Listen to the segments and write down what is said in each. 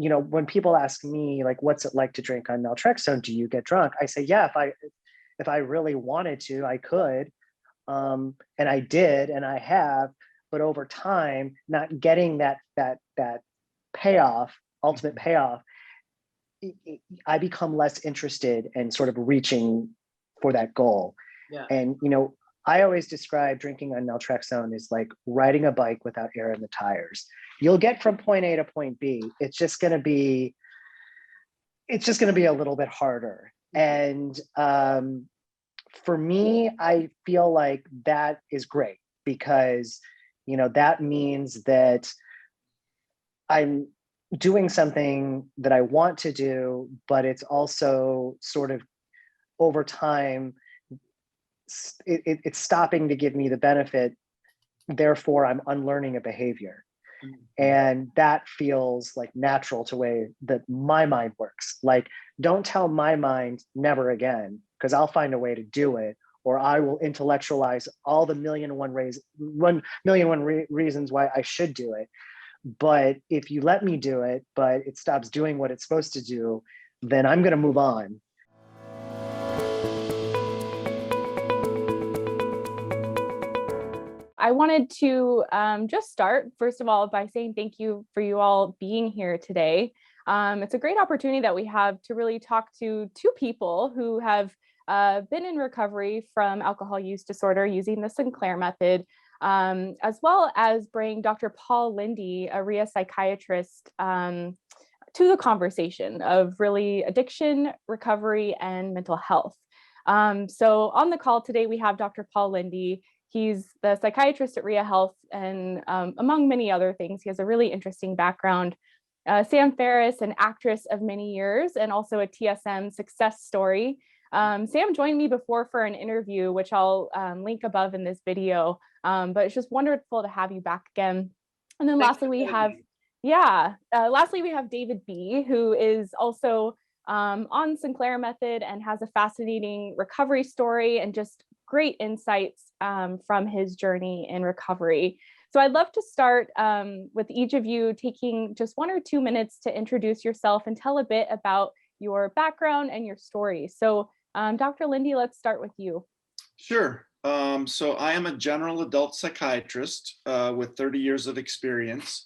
when people ask me, like, what's it like to drink on naltrexone? Do you get drunk? I say, yeah, if I really wanted to, I could. And I did, and I have, but over time, not getting that payoff, ultimate payoff, I become less interested in sort of reaching for that goal. Yeah. And, I always describe drinking on naltrexone as like riding a bike without air in the tires. You'll get from point A to point B. It's just going to be a little bit harder. And for me, I feel like that is great because, that means that I'm doing something that I want to do, but it's also sort of over time, it's stopping to give me the benefit. Therefore, I'm unlearning a behavior. And that feels like natural to the way that my mind works. Like, don't tell my mind never again, because I'll find a way to do it, or I will intellectualize all the 1,000,001 reasons why I should do it. But if you let me do it, but it stops doing what it's supposed to do, then I'm going to move on. I wanted to just start, first of all, by saying thank you for you all being here today. It's a great opportunity that we have to really talk to two people who have been in recovery from alcohol use disorder using the Sinclair Method, as well as bring Dr. Paul Linde, a Ria psychiatrist, to the conversation of really addiction, recovery, and mental health. So on the call today, we have Dr. Paul Linde. He's the psychiatrist at Ria Health, and among many other things, he has a really interesting background. Sam Ferris, an actress of many years, and also a TSM success story. Sam joined me before for an interview, which I'll link above in this video, but it's just wonderful to have you back again. And then lastly, we have David B., who is also on Sinclair Method and has a fascinating recovery story and just great insights from his journey in recovery. So I'd love to start with each of you taking just 1 or 2 minutes to introduce yourself and tell a bit about your background and your story. So Dr. Linde, let's start with you. Sure. So I am a general adult psychiatrist with 30 years of experience,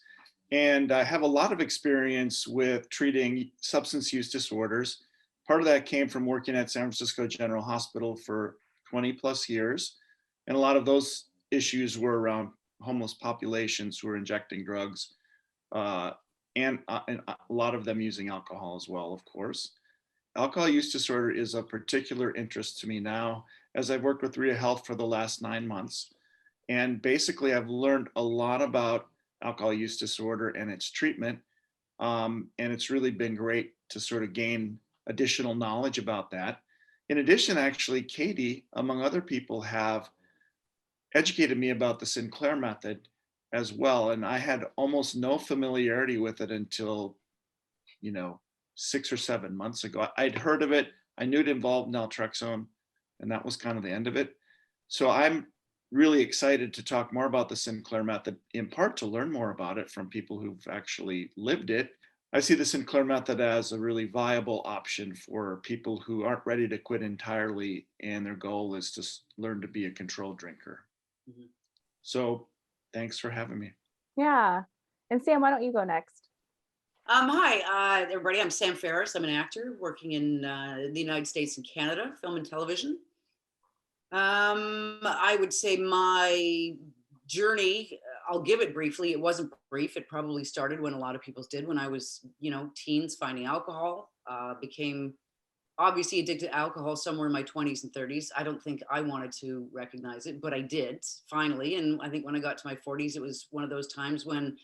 and I have a lot of experience with treating substance use disorders. Part of that came from working at San Francisco General Hospital for 20 plus years. And a lot of those issues were around homeless populations who were injecting drugs, and a lot of them using alcohol as well, of course. Alcohol use disorder is of particular interest to me now, as I've worked with Ria Health for the last 9 months. And basically, I've learned a lot about alcohol use disorder and its treatment. And it's really been great to sort of gain additional knowledge about that. In addition, actually, Katie, among other people, have educated me about the Sinclair Method as well. And I had almost no familiarity with it until, 6 or 7 months ago. I'd heard of it. I knew it involved naltrexone, and that was kind of the end of it. So I'm really excited to talk more about the Sinclair Method, in part to learn more about it from people who've actually lived it. I see the Sinclair Method as a really viable option for people who aren't ready to quit entirely, and their goal is to learn to be a controlled drinker. Mm-hmm. So thanks for having me. Yeah. And Sam, why don't you go next? Hi, everybody. I'm Sam Ferris. I'm an actor working in the United States and Canada, film and television. I would say my journey, I'll give it briefly. It wasn't brief. It probably started when a lot of people's did, when I was, teens, finding alcohol, became obviously addicted to alcohol somewhere in my 20s and 30s. I don't think I wanted to recognize it, but I did finally. And I think when I got to my 40s, it was one of those times when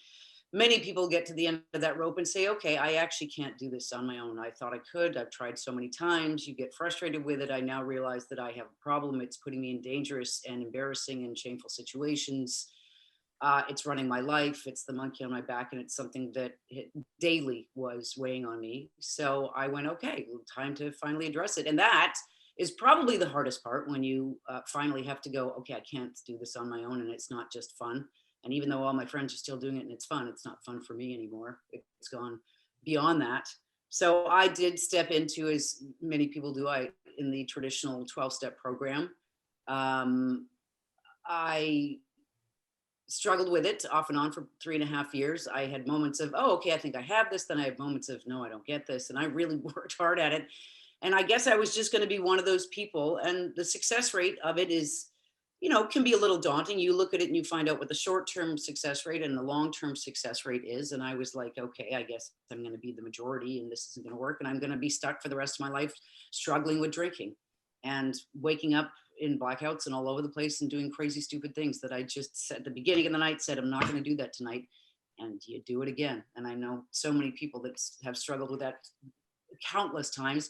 many people get to the end of that rope and say, okay, I actually can't do this on my own. I thought I could. I've tried so many times. You get frustrated with it. I now realize that I have a problem. It's putting me in dangerous and embarrassing and shameful situations. It's running my life. It's the monkey on my back. And it's something that daily was weighing on me. So I went, okay, time to finally address it. And that is probably the hardest part, when you finally have to go, okay, I can't do this on my own. And it's not just fun. And even though all my friends are still doing it and it's fun, it's not fun for me anymore. It's gone beyond that. So I did step into, as many people do, in the traditional 12-step program. I struggled with it off and on for 3.5 years. I had moments of, oh, okay, I think I have this. Then I have moments of, no, I don't get this. And I really worked hard at it. And I guess I was just going to be one of those people. And the success rate of it is, can be a little daunting. You look at it and you find out what the short-term success rate and the long-term success rate is. And I was like, okay, I guess I'm going to be the majority and this isn't going to work. And I'm going to be stuck for the rest of my life struggling with drinking and waking up in blackouts and all over the place and doing crazy, stupid things that I just said at the beginning of the night, said, I'm not going to do that tonight. And you do it again. And I know so many people that have struggled with that countless times.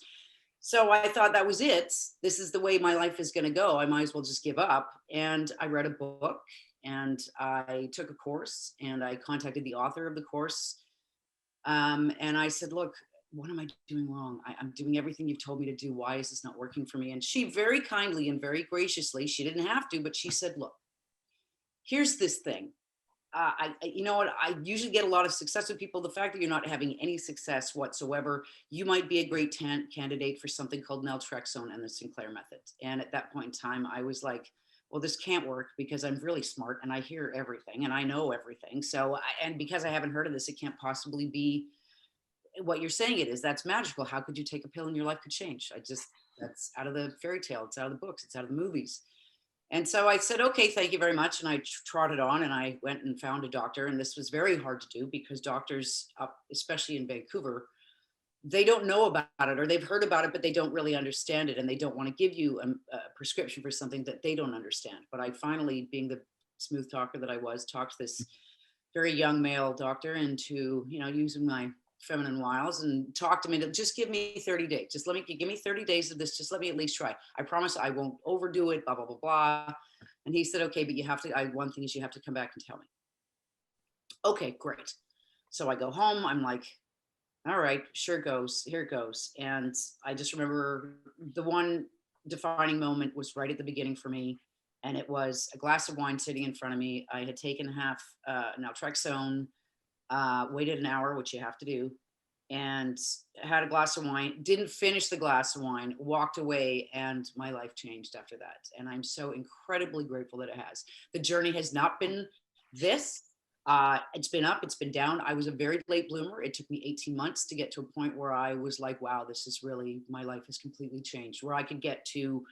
So I thought that was it. This is the way my life is going to go. I might as well just give up. And I read a book and I took a course and I contacted the author of the course. And I said, look, what am I doing wrong? I'm doing everything you've told me to do. Why is this not working for me? And she very kindly and very graciously, she didn't have to, but she said, look, here's this thing. You know what? I usually get a lot of success with people. The fact that you're not having any success whatsoever, you might be a great candidate for something called Naltrexone and the Sinclair Method. And at that point in time, I was like, well, this can't work because I'm really smart and I hear everything and I know everything. So, and because I haven't heard of this, it can't possibly be what you're saying it is. That's magical. How could you take a pill and your life could change? That's out of the fairy tale. It's out of the books. It's out of the movies. And so I said, okay, thank you very much. And I trotted on and I went and found a doctor. And this was very hard to do because doctors, especially in Vancouver, they don't know about it or they've heard about it, but they don't really understand it. And they don't want to give you a prescription for something that they don't understand. But I finally, being the smooth talker that I was, talked this very young male doctor into, using my feminine wiles and talked to me to just give me 30 days. Just give me 30 days of this. Just let me at least try. I promise I won't overdo it, blah, blah, blah, blah. And he said, okay, but you have to, one thing is you have to come back and tell me. Okay, great. So I go home. I'm like, all right, here it goes. And I just remember the one defining moment was right at the beginning for me. And it was a glass of wine sitting in front of me. I had taken half Naltrexone, waited an hour, which you have to do, and had a glass of wine, didn't finish the glass of wine, walked away, and my life changed after that. And I'm so incredibly grateful that it has. The journey has not been this. It's been up, it's been down. I was a very late bloomer. It took me 18 months to get to a point where I was like, wow, this is really, my life has completely changed, where I could get to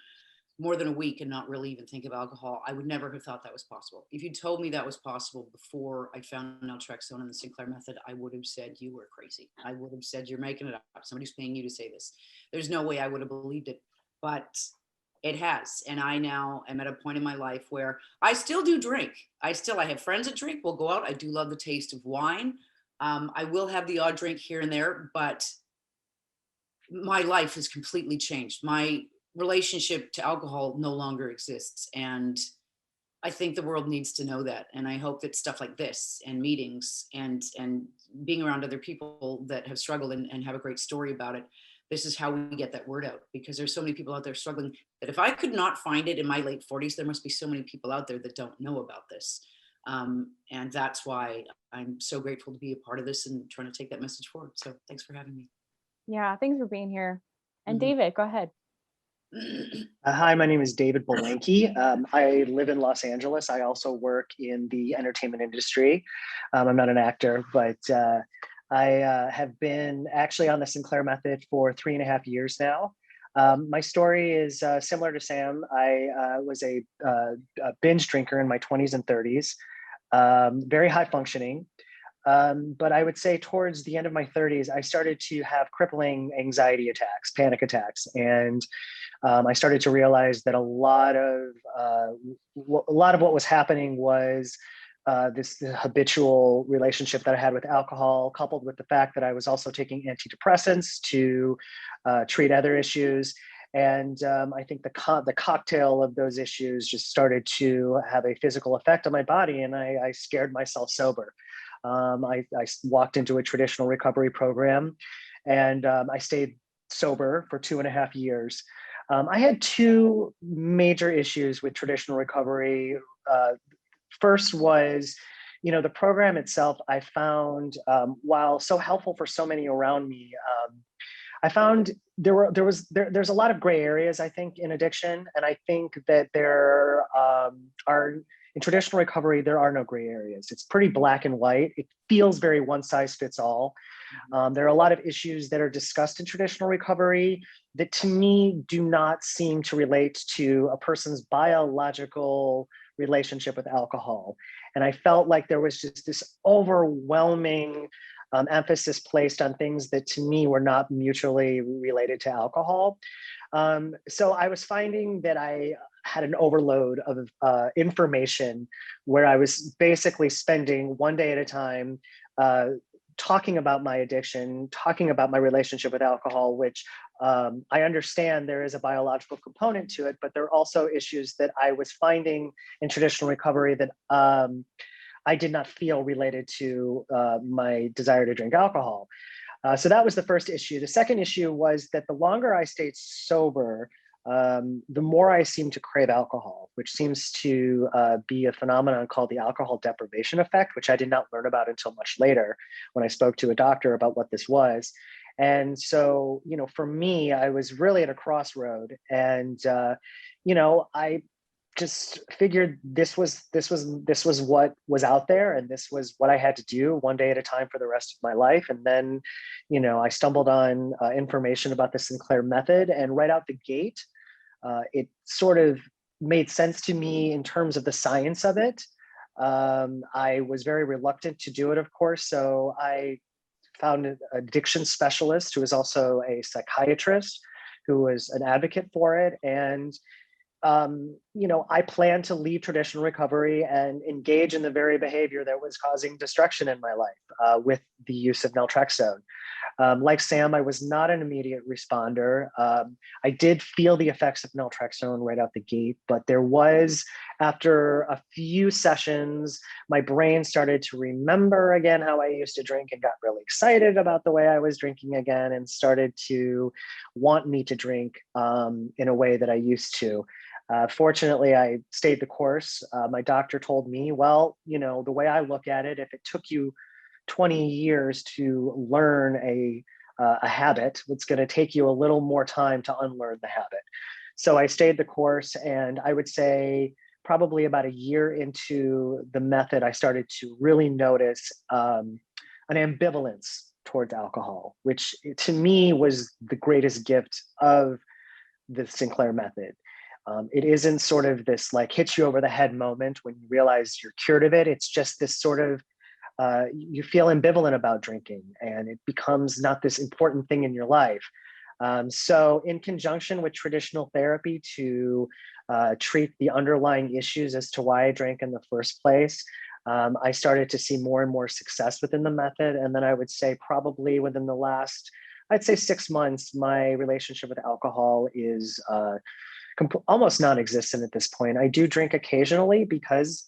more than a week and not really even think of alcohol. I would never have thought that was possible. If you told me that was possible before I found Naltrexone and the Sinclair Method, I would have said you were crazy. I would have said you're making it up. Somebody's paying you to say this. There's no way I would have believed it, but it has. And I now am at a point in my life where I still do drink. I have friends that drink. We'll go out. I do love the taste of wine. I will have the odd drink here and there, but my life has completely changed. My relationship to alcohol no longer exists. And I think the world needs to know that. And I hope that stuff like this and meetings and being around other people that have struggled and have a great story about it, this is how we get that word out, because there's so many people out there struggling that if I could not find it in my late 40s, there must be so many people out there that don't know about this. And that's why I'm so grateful to be a part of this and trying to take that message forward. So thanks for having me. Yeah, thanks for being here. And David, go ahead. Hi, my name is David Bolanki. I live in Los Angeles. I also work in the entertainment industry. I'm not an actor, but I have been actually on the Sinclair Method for 3.5 years now. My story is similar to Sam. I was a binge drinker in my 20s and 30s, very high functioning. But I would say towards the end of my 30s, I started to have crippling anxiety attacks, panic attacks. And I started to realize that a lot of what was happening was this habitual relationship that I had with alcohol, coupled with the fact that I was also taking antidepressants to treat other issues. And I think the cocktail of those issues just started to have a physical effect on my body, and I scared myself sober. I walked into a traditional recovery program, and I stayed sober for 2.5 years. I had two major issues with traditional recovery. First was the program itself, I found, while so helpful for so many around me, I found there's a lot of gray areas, I think, in addiction. And I think that there are, in traditional recovery, there are no gray areas. It's pretty black and white. It feels very one size fits all. There are a lot of issues that are discussed in traditional recovery that to me do not seem to relate to a person's biological relationship with alcohol. And I felt like there was just this overwhelming emphasis placed on things that to me were not mutually related to alcohol. So I was finding that I had an overload of information where I was basically spending one day at a time talking about my addiction, talking about my relationship with alcohol, which I understand there is a biological component to it, but there are also issues that I was finding in traditional recovery that I did not feel related to my desire to drink alcohol. So that was the first issue. The second issue was that the longer I stayed sober, the more I seemed to crave alcohol, which seems to be a phenomenon called the alcohol deprivation effect, which I did not learn about until much later when I spoke to a doctor about what this was. And so, for me, I was really at a crossroad, and I just figured this was what was out there, and this was what I had to do one day at a time for the rest of my life. And then, I stumbled on information about the Sinclair Method, and right out the gate, it sort of made sense to me in terms of the science of it. I was very reluctant to do it, of course, so I found an addiction specialist who was also a psychiatrist, who was an advocate for it. And I planned to leave traditional recovery and engage in the very behavior that was causing destruction in my life with the use of naltrexone. Like Sam, I was not an immediate responder. I did feel the effects of naltrexone right out the gate, but there was, after a few sessions, my brain started to remember again how I used to drink and got really excited about the way I was drinking again and started to want me to drink in a way that I used to. Fortunately, I stayed the course. My doctor told me, well, the way I look at it, if it took you 20 years to learn a habit, it's going to take you a little more time to unlearn the habit. So I stayed the course, and I would say probably about a year into the method, I started to really notice an ambivalence towards alcohol, which to me was the greatest gift of the Sinclair Method. It isn't sort of this like hits you over the head moment when you realize you're cured of it. It's just this sort of you feel ambivalent about drinking, and it becomes not this important thing in your life. So in conjunction with traditional therapy to treat the underlying issues as to why I drank in the first place, I started to see more and more success within the method. And then I would say probably within the last, I'd say 6 months, my relationship with alcohol is almost non-existent at this point. I do drink occasionally because,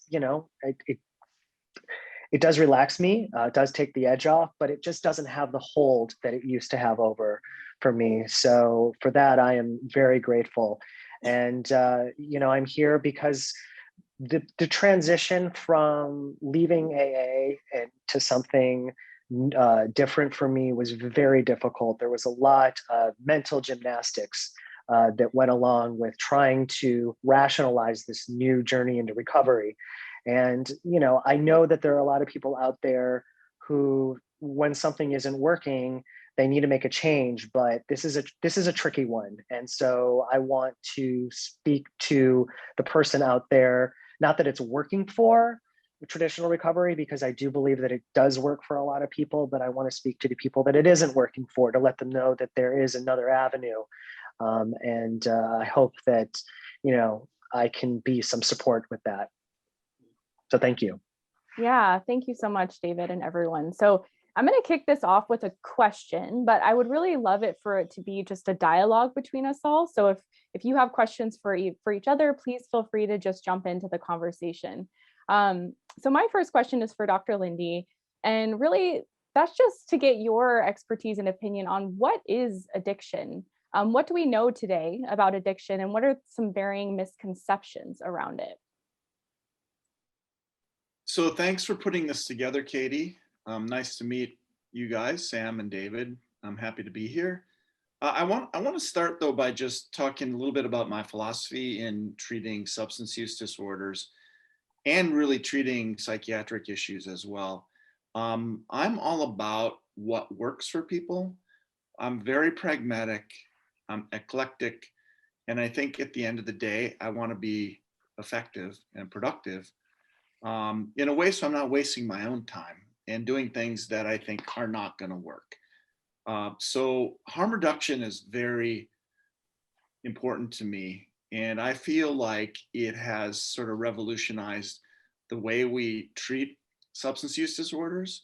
it does relax me, it does take the edge off, but it just doesn't have the hold that it used to have over for me. So for that, I am very grateful. And, I'm here because the transition from leaving AA and to something different for me was very difficult. There was a lot of mental gymnastics that went along with trying to rationalize this new journey into recovery. And, I know that there are a lot of people out there who, when something isn't working, they need to make a change, but this is a tricky one. And so I want to speak to the person out there, not that it's working for traditional recovery, because I do believe that it does work for a lot of people, but I want to speak to the people that it isn't working for, to let them know that there is another avenue. And I hope that, I can be some support with that. So thank you. Yeah, thank you so much, David, and everyone. So I'm going to kick this off with a question, but I would really love it for it to be just a dialogue between us all. So if you have questions for each other, please feel free to just jump into the conversation. So my first question is for Dr. Linde, and really that's just to get your expertise and opinion on what is addiction. What do we know today about addiction, and what are some varying misconceptions around it? So thanks for putting this together, Katie. Nice to meet you guys, Sam and David. I'm happy to be here. I want to start though by just talking a little bit about my philosophy in treating substance use disorders and really treating psychiatric issues as well. I'm all about what works for people. I'm very pragmatic, I'm eclectic, and I think at the end of the day, I want to be effective and productive in a way so I'm not wasting my own time and doing things that I think are not going to work. So harm reduction is very important to me. And I feel like it has sort of revolutionized the way we treat substance use disorders.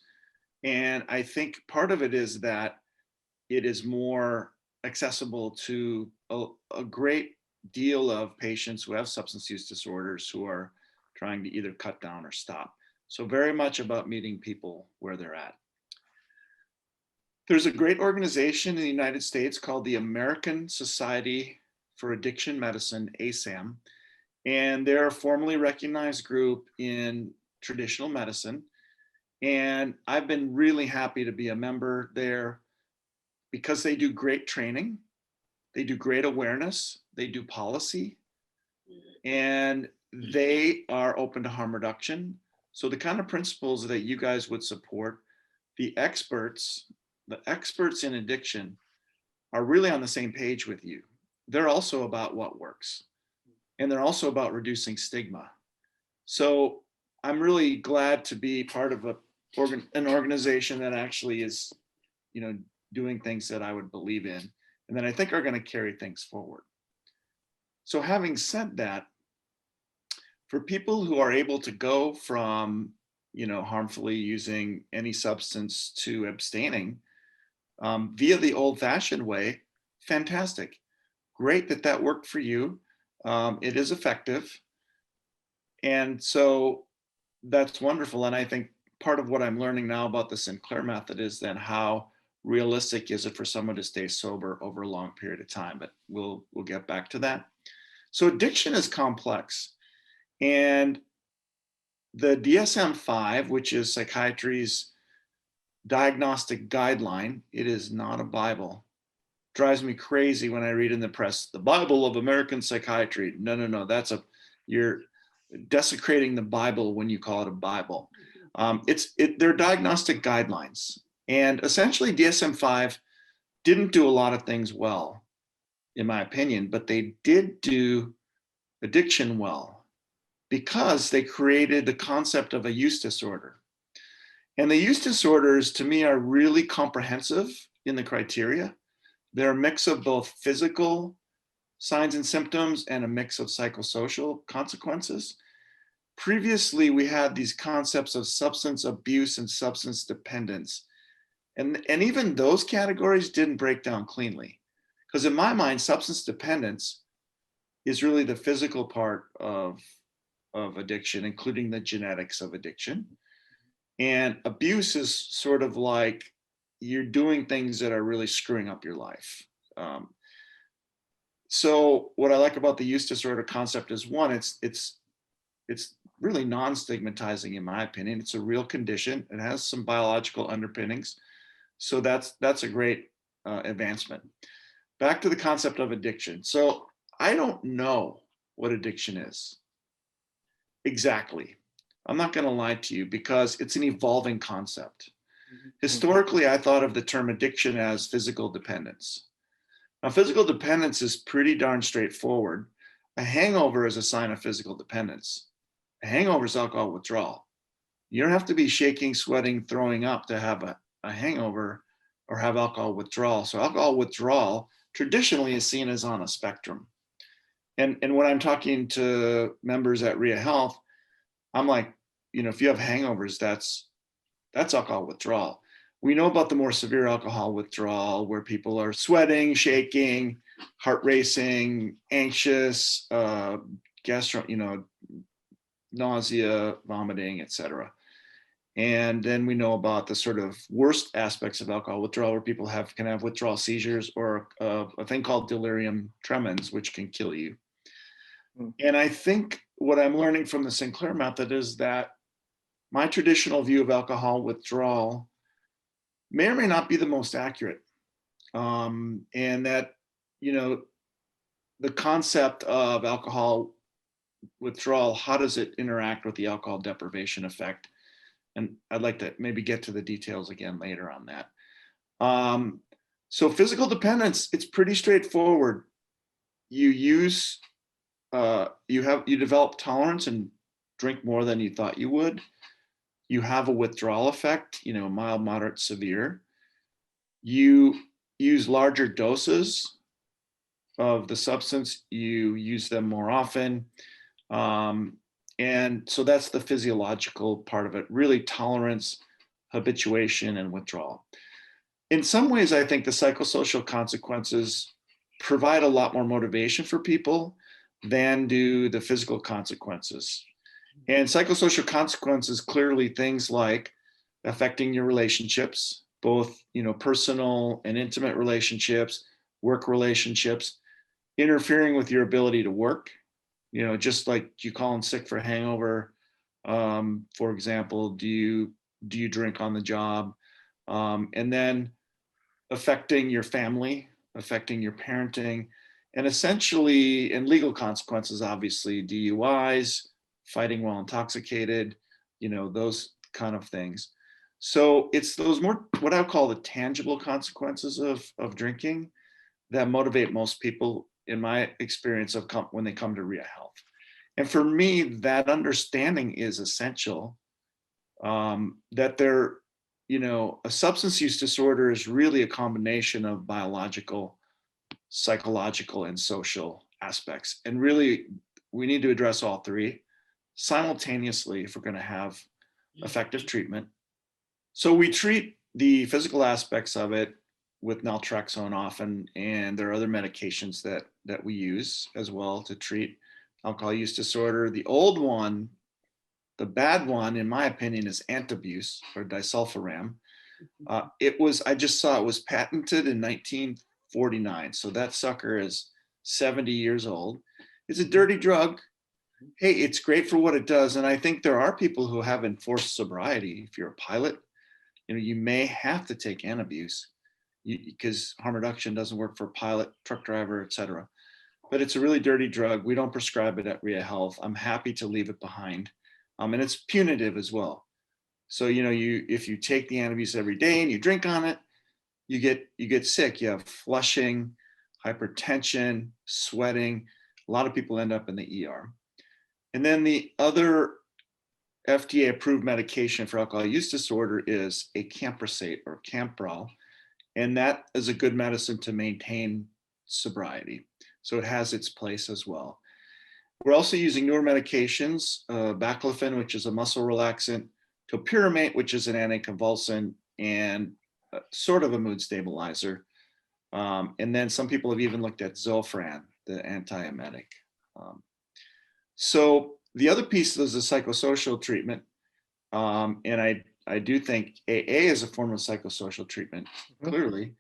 And I think part of it is that it is more accessible to a great deal of patients who have substance use disorders who are trying to either cut down or stop. So very much about meeting people where they're at. There's a great organization in the United States called the American Society for Addiction Medicine, ASAM, and they're a formally recognized group in traditional medicine. And I've been really happy to be a member there because they do great training, they do great awareness, they do policy, and they are open to harm reduction. So the kind of principles that you guys would support, the experts in addiction are really on the same page with you. They're also about what works, and they're also about reducing stigma. So I'm really glad to be part of an organization that actually is, doing things that I would believe in, and that I think are going to carry things forward. So having said that, for people who are able to go from, harmfully using any substance to abstaining via the old-fashioned way, fantastic. Great that worked for you. It is effective. And so that's wonderful. And I think part of what I'm learning now about the Sinclair Method is then how realistic is it for someone to stay sober over a long period of time, but we'll get back to that. So addiction is complex. And the DSM-5, which is psychiatry's diagnostic guideline, it is not a Bible. Drives me crazy when I read in the press, the Bible of American psychiatry. No, you're desecrating the Bible when you call it a Bible. They're diagnostic guidelines. And essentially DSM-5 didn't do a lot of things well, in my opinion, but they did do addiction well because they created the concept of a use disorder. And the use disorders, to me, are really comprehensive in the criteria. They're a mix of both physical signs and symptoms and a mix of psychosocial consequences. Previously, we had these concepts of substance abuse and substance dependence. And even those categories didn't break down cleanly. Because in my mind, substance dependence is really the physical part of addiction, including the genetics of addiction. And abuse is sort of like you're doing things that are really screwing up your life. So what I like about the use disorder concept is, one, it's really non-stigmatizing in my opinion. It's a real condition. It has some biological underpinnings. So that's a great advancement. Back to the concept of addiction. So I don't know what addiction is exactly. I'm not going to lie to you because it's an evolving concept. Historically, I thought of the term addiction as physical dependence. Now, physical dependence is pretty darn straightforward. A hangover is a sign of physical dependence. A hangover is alcohol withdrawal. You don't have to be shaking, sweating, throwing up to have a hangover or have alcohol withdrawal. So alcohol withdrawal traditionally is seen as on a spectrum. And when I'm talking to members at Ria Health, I'm like, if you have hangovers, that's alcohol withdrawal. We know about the more severe alcohol withdrawal where people are sweating, shaking, heart racing, anxious, nausea, vomiting, etc. And then we know about the sort of worst aspects of alcohol withdrawal where people can have withdrawal seizures or a thing called delirium tremens, which can kill you. And I think what I'm learning from the Sinclair Method is that my traditional view of alcohol withdrawal may or may not be the most accurate. And that, you know, the concept of alcohol withdrawal, how does it interact with the alcohol deprivation effect? And I'd like to maybe get to the details again later on that. So physical dependence, it's pretty straightforward. You use, you develop tolerance and drink more than you thought you would. You have a withdrawal effect, you know, mild, moderate, severe. You use larger doses of the substance, you use them more often. And so that's the physiological part of it, really tolerance, habituation, and withdrawal. In some ways, I think the psychosocial consequences provide a lot more motivation for people than do the physical consequences. And psychosocial consequences, clearly things like affecting your relationships, both, you know, personal and intimate relationships, work relationships, interfering with your ability to work, you know, just like you call in sick for a hangover. For example, do you drink on the job? And then affecting your family, affecting your parenting, and essentially, and legal consequences, obviously, DUIs, fighting while intoxicated, you know, those kind of things. So it's those more, what I would call the tangible consequences of drinking that motivate most people, in my experience, of when they come to Ria Health. And for me, that understanding is essential, that they're, you know, a substance use disorder is really a combination of biological, psychological, and social aspects. And really, we need to address all three simultaneously if we're going to have effective treatment. So we treat the physical aspects of it with naltrexone often, and there are other medications that we use as well to treat alcohol use disorder. The old one, the bad one, in my opinion, is antabuse or disulfiram. I just saw it was patented in 1949. So that sucker is 70 years old. It's a dirty drug. Hey, it's great for what it does. And I think there are people who have enforced sobriety. If you're a pilot, you know, you may have to take antabuse because harm reduction doesn't work for a pilot, truck driver, etc. But it's a really dirty drug. We don't prescribe it at Ria Health. I'm happy to leave it behind. And it's punitive as well. So, you know, if you take the antabuse every day and you drink on it, you get sick. You have flushing, hypertension, sweating. A lot of people end up in the ER. And then the other FDA approved medication for alcohol use disorder is acamprosate or Camprol. And that is a good medicine to maintain sobriety. So it has its place as well. We're also using newer medications, baclofen, which is a muscle relaxant, topiramate, which is an anticonvulsant, and sort of a mood stabilizer. And then some people have even looked at Zofran, the antiemetic. So the other piece is the psychosocial treatment. And I do think AA is a form of psychosocial treatment, clearly.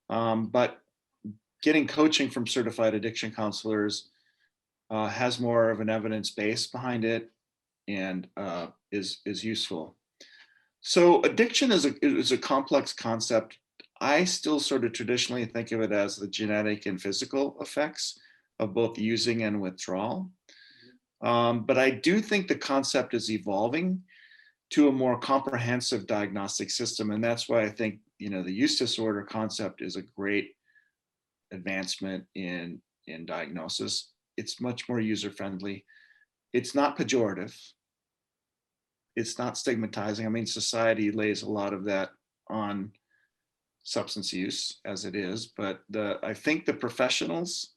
But getting coaching from certified addiction counselors has more of an evidence base behind it and is useful. So addiction is a complex concept. I still sort of traditionally think of it as the genetic and physical effects of both using and withdrawal. But I do think the concept is evolving to a more comprehensive diagnostic system. And that's why I think, you know, the use disorder concept is a great advancement in diagnosis. It's much more user-friendly. It's not pejorative. It's not stigmatizing. I mean, society lays a lot of that on substance use as it is, but I think the professionals,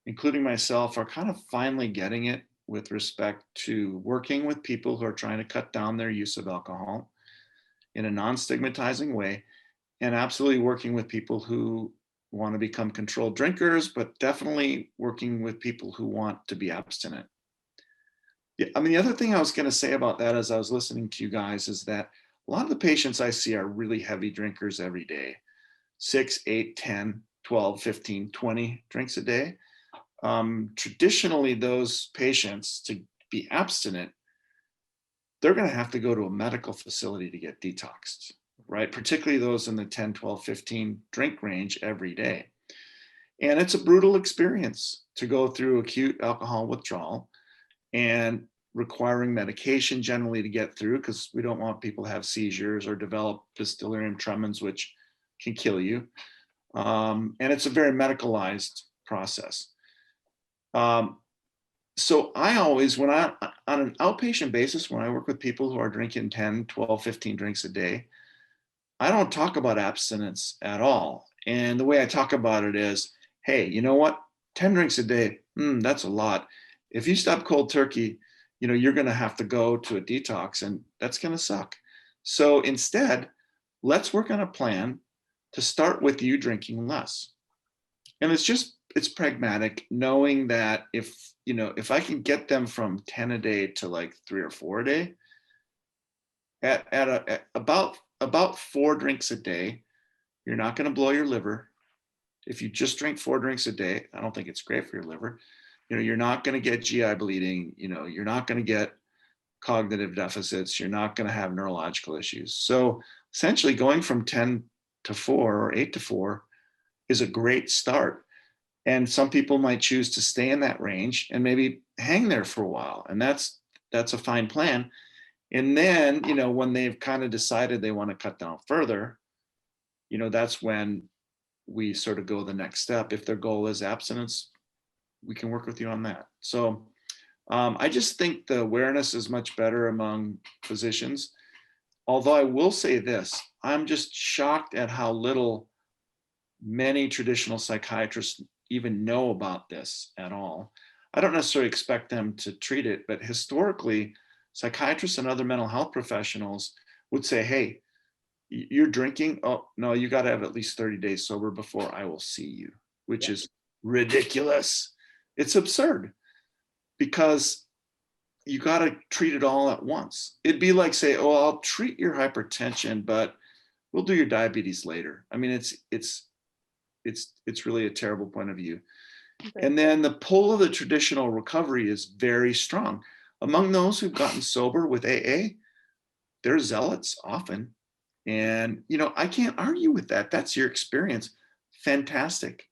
including myself, are kind of finally getting it with respect to working with people who are trying to cut down their use of alcohol in a non-stigmatizing way, and absolutely working with people who want to become controlled drinkers, but definitely working with people who want to be abstinent. Yeah, I mean, the other thing I was going to say about that as I was listening to you guys is that a lot of the patients I see are really heavy drinkers every day, 6, 8, 10, 12, 15, 20 drinks a day. Traditionally, those patients, to be abstinent, they're going to have to go to a medical facility to get detoxed, right? Particularly those in the 10, 12, 15 drink range every day. And it's a brutal experience to go through acute alcohol withdrawal and requiring medication generally to get through, because we don't want people to have seizures or develop this delirium tremens, which can kill you. And it's a very medicalized process. So I always, on an outpatient basis, when I work with people who are drinking 10, 12, 15 drinks a day, I don't talk about abstinence at all. And the way I talk about it is, hey, you know what? 10 drinks a day, that's a lot. If you stop cold turkey, you're going to have to go to a detox, and that's going to suck. So instead, let's work on a plan to start with you drinking less. And it's pragmatic, knowing that if I can get them from 10 a day to like 3 or 4 a day, at about 4 drinks a day, you're not going to blow your liver. If you just drink 4 drinks a day, I don't think it's great for your liver. You're not going to get GI bleeding. You're not going to get cognitive deficits. You're not going to have neurological issues. So essentially going from 10 to 4 or 8 to 4 is a great start. And some people might choose to stay in that range and maybe hang there for a while. And that's a fine plan. And then, when they've kind of decided they want to cut down further, that's when we sort of go the next step. If their goal is abstinence, we can work with you on that. So I just think the awareness is much better among physicians. Although I will say this, I'm just shocked at how little many traditional psychiatrists even know about this at all. I don't necessarily expect them to treat it, but historically, psychiatrists and other mental health professionals would say, hey, you're drinking? Oh, no, you got to have at least 30 days sober before I will see you, which is ridiculous. It's absurd, because you got to treat it all at once. It'd be like say, oh, I'll treat your hypertension, but we'll do your diabetes later. I mean, it's really a terrible point of view. Okay. And then the pull of the traditional recovery is very strong. Among those who've gotten sober with AA, they're zealots often. And, I can't argue with that. That's your experience. Fantastic.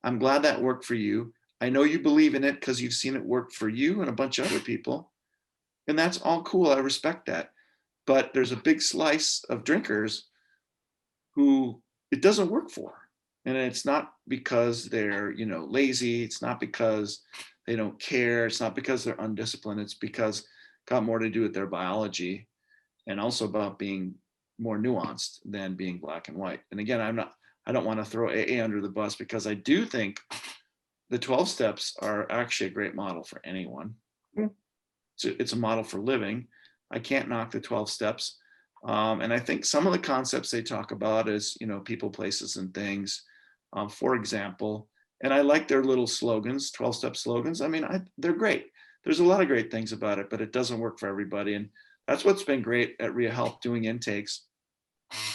I'm glad that worked for you. I know you believe in it because you've seen it work for you and a bunch of other people. And that's all cool. I respect that. But there's a big slice of drinkers who it doesn't work for. And it's not because they're, lazy. It's not because they don't care. It's not because they're undisciplined. It's because it's got more to do with their biology, and also about being more nuanced than being black and white. And again, I don't want to throw AA under the bus, because I do think the 12 steps are actually a great model for anyone. It's a model for living. I can't knock the 12 steps. And I think some of the concepts they talk about is, people, places, and things, for example. And I like their little slogans, 12-step slogans. I mean, they're great. There's a lot of great things about it, but it doesn't work for everybody. And that's what's been great at Ria Health doing intakes.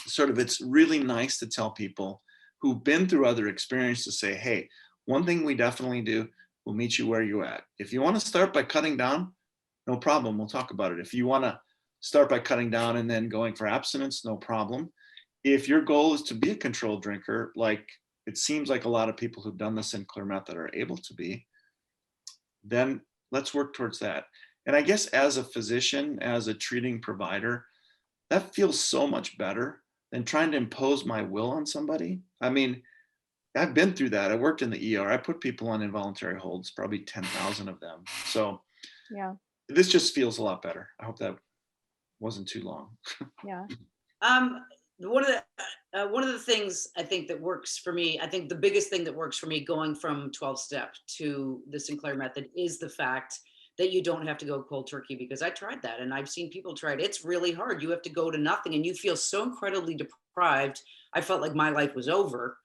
It's really nice to tell people who've been through other experiences to say, hey, one thing we definitely do, we'll meet you where you're at. If you want to start by cutting down, no problem. We'll talk about it. If you want to start by cutting down and then going for abstinence, no problem. If your goal is to be a controlled drinker, like it seems like a lot of people who've done the Sinclair Method are able to be, then let's work towards that. And I guess as a physician, as a treating provider, that feels so much better than trying to impose my will on somebody. I mean, I've been through that. I worked in the ER. I put people on involuntary holds, probably 10,000 of them. So yeah, this just feels a lot better. I hope that wasn't too long. Yeah. One of the things I think that works for me, I think the biggest thing that works for me going from 12-step to the Sinclair Method is the fact that you don't have to go cold turkey, because I tried that and I've seen people try it. It's really hard. You have to go to nothing and you feel so incredibly deprived. I felt like my life was over.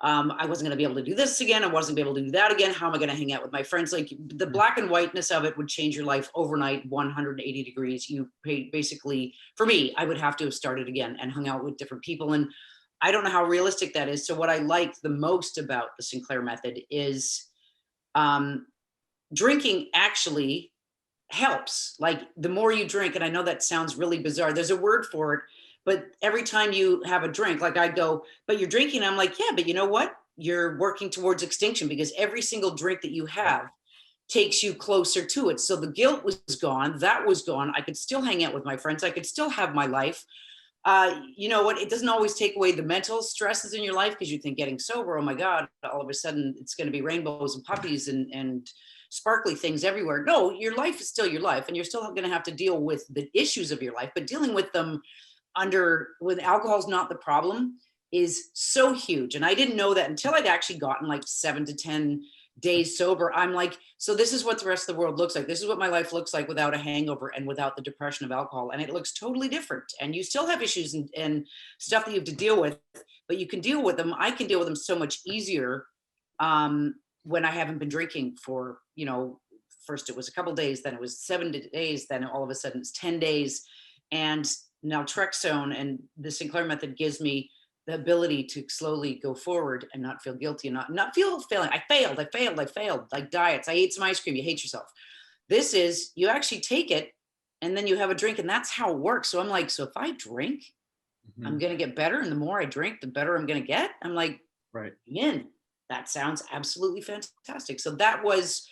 I wasn't going to be able to do this again. I wasn't going to be able to do that again. How am I going to hang out with my friends? Like the black and whiteness of it would change your life overnight, 180 degrees. You pay basically, for me, I would have to have started again and hung out with different people. And I don't know how realistic that is. So what I like the most about the Sinclair Method is drinking actually helps. Like the more you drink, and I know that sounds really bizarre, there's a word for it, but every time you have a drink, like I go, but you're drinking, I'm like, yeah, but you know what? You're working towards extinction, because every single drink that you have takes you closer to it. So the guilt was gone. That was gone. I could still hang out with my friends. I could still have my life. You know what? It doesn't always take away the mental stresses in your life, because you think getting sober, oh my God, all of a sudden it's going to be rainbows and puppies and sparkly things everywhere. No, your life is still your life, and you're still going to have to deal with the issues of your life, but dealing with them when alcohol is not the problem is so huge. And I didn't know that until I'd actually gotten like 7 to 10 days sober. I'm like, so this is what the rest of the world looks like. This is what my life looks like without a hangover and without the depression of alcohol. And it looks totally different. And you still have issues and stuff that you have to deal with, but you can deal with them. I can deal with them so much easier when I haven't been drinking for, first it was a couple of days, then it was 7 days, then all of a sudden it's 10 days. And Naltrexone and the Sinclair Method gives me the ability to slowly go forward and not feel guilty and not feel failing. I failed, like diets. I ate some ice cream, you hate yourself. This is, you actually take it and then you have a drink, and that's how it works. So I'm like, so if I drink, I'm going to get better. And the more I drink, the better I'm going to get. I'm like, right. That sounds absolutely fantastic. So that was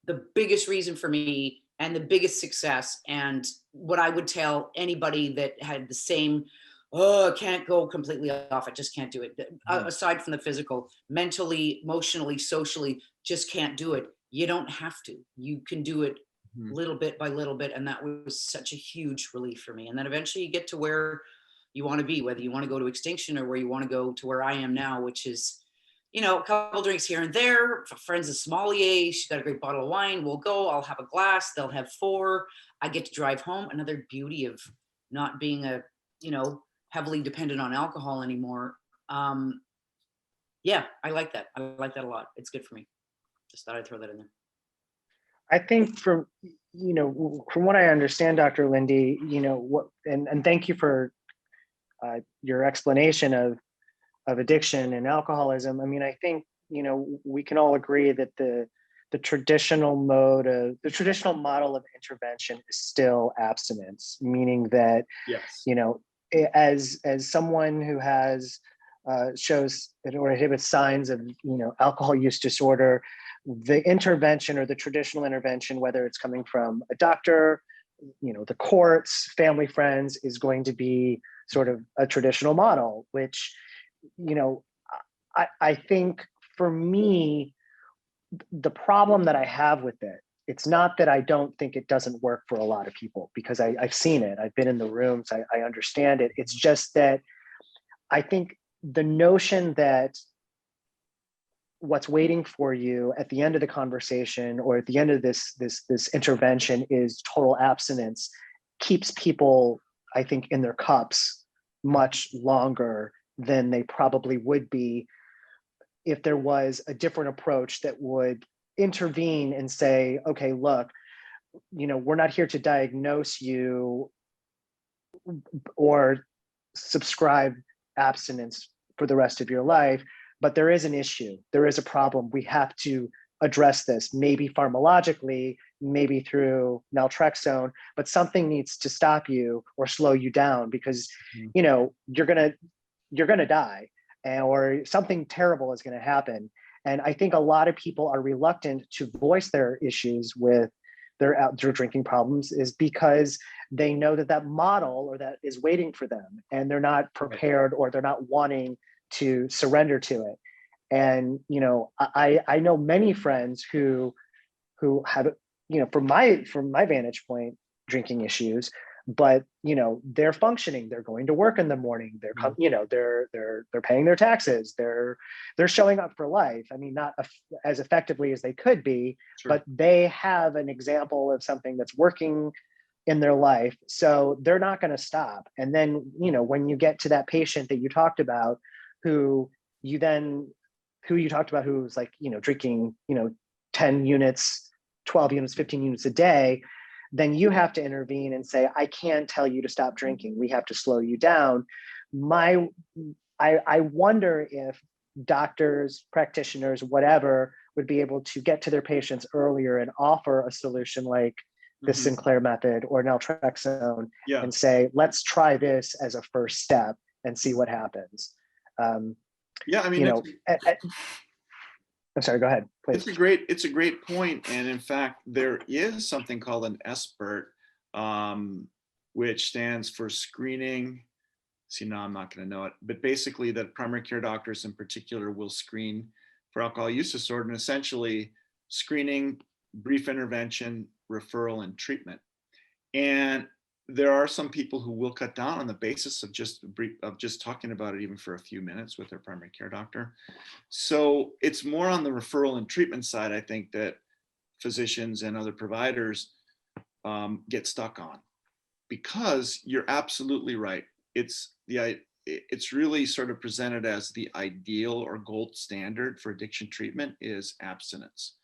the biggest reason for me and the biggest success. And what I would tell anybody that had the same, I can't go completely off, I just can't do it. Aside from the physical, mentally, emotionally, socially, just can't do it. You don't have to. You can do it little bit by little bit. And that was such a huge relief for me. And then eventually you get to where you want to be, whether you want to go to extinction or where you want to go to where I am now, which is, a couple drinks here and there. If a friend's a sommelier, she's got a great bottle of wine, we'll go, I'll have a glass, they'll have 4. I get to drive home. Another beauty of not being heavily dependent on alcohol anymore. Yeah, I like that. I like that a lot. It's good for me. Just thought I'd throw that in there. I think from what I understand, Dr. Linde, and thank you for your explanation of addiction and alcoholism. I mean, I think, we can all agree that the traditional model of intervention is still abstinence, meaning that, yes, as someone who has shows or exhibits signs of, alcohol use disorder, the intervention or the traditional intervention, whether it's coming from a doctor, the courts, family, friends, is going to be sort of a traditional model, which, I think for me, the problem that I have with it, it's not that I don't think it doesn't work for a lot of people, because I've seen it, I've been in the rooms, I understand it. It's just that I think the notion that what's waiting for you at the end of the conversation or at the end of this intervention is total abstinence keeps people, I think, in their cups much longer than they probably would be if there was a different approach that would intervene and say, okay, look, we're not here to diagnose you or subscribe abstinence for the rest of your life, but there is an issue, there is a problem, we have to address this, maybe pharmacologically, maybe through naltrexone, but something needs to stop you or slow you down, because you're gonna die, or something terrible is going to happen. And I think a lot of people are reluctant to voice their issues with their drinking problems, is because they know that model or that is waiting for them, and they're not prepared or they're not wanting to surrender to it. And I know many friends who have, from my vantage point, drinking issues, but they're functioning, they're going to work in the morning, they're paying their taxes, they're showing up for life. I mean, not as effectively as they could be, sure, but they have an example of something that's working in their life, so they're not going to stop. And then when you get to that patient that you talked about, who's like drinking 10 units, 12 units, 15 units a day, then you have to intervene and say, I can't tell you to stop drinking, we have to slow you down. I wonder if doctors, practitioners, whatever, would be able to get to their patients earlier and offer a solution like the Mhm. Sinclair Method or Naltrexone Yeah. and say, let's try this as a first step and see what happens. Yeah. I mean, You know, I'm sorry, go ahead, please. it's a great point. And in fact, there is something called an SBIRT, which stands for screening. See, now I'm not going to know it, but basically that primary care doctors in particular will screen for alcohol use disorder, and essentially screening, brief intervention, referral, and treatment. And there are some people who will cut down on the basis of just talking about it even for a few minutes with their primary care doctor. So it's more on the referral and treatment side, I think, that physicians and other providers get stuck on, because you're absolutely right. It's really sort of presented as the ideal or gold standard for addiction treatment is abstinence.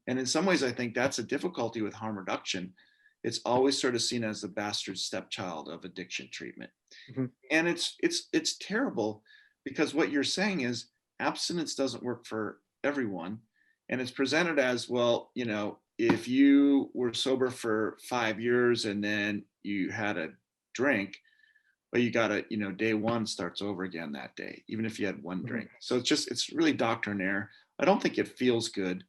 And in some ways, I think that's a difficulty with harm reduction. It's always sort of seen as the bastard stepchild of addiction treatment. Mm-hmm. And it's terrible, because what you're saying is abstinence doesn't work for everyone. And it's presented as, well, you know, if you were sober for 5 years and then you had a drink, but you got to, you know, day one starts over again that day, even if you had one drink. So it's really doctrinaire. I don't think it feels good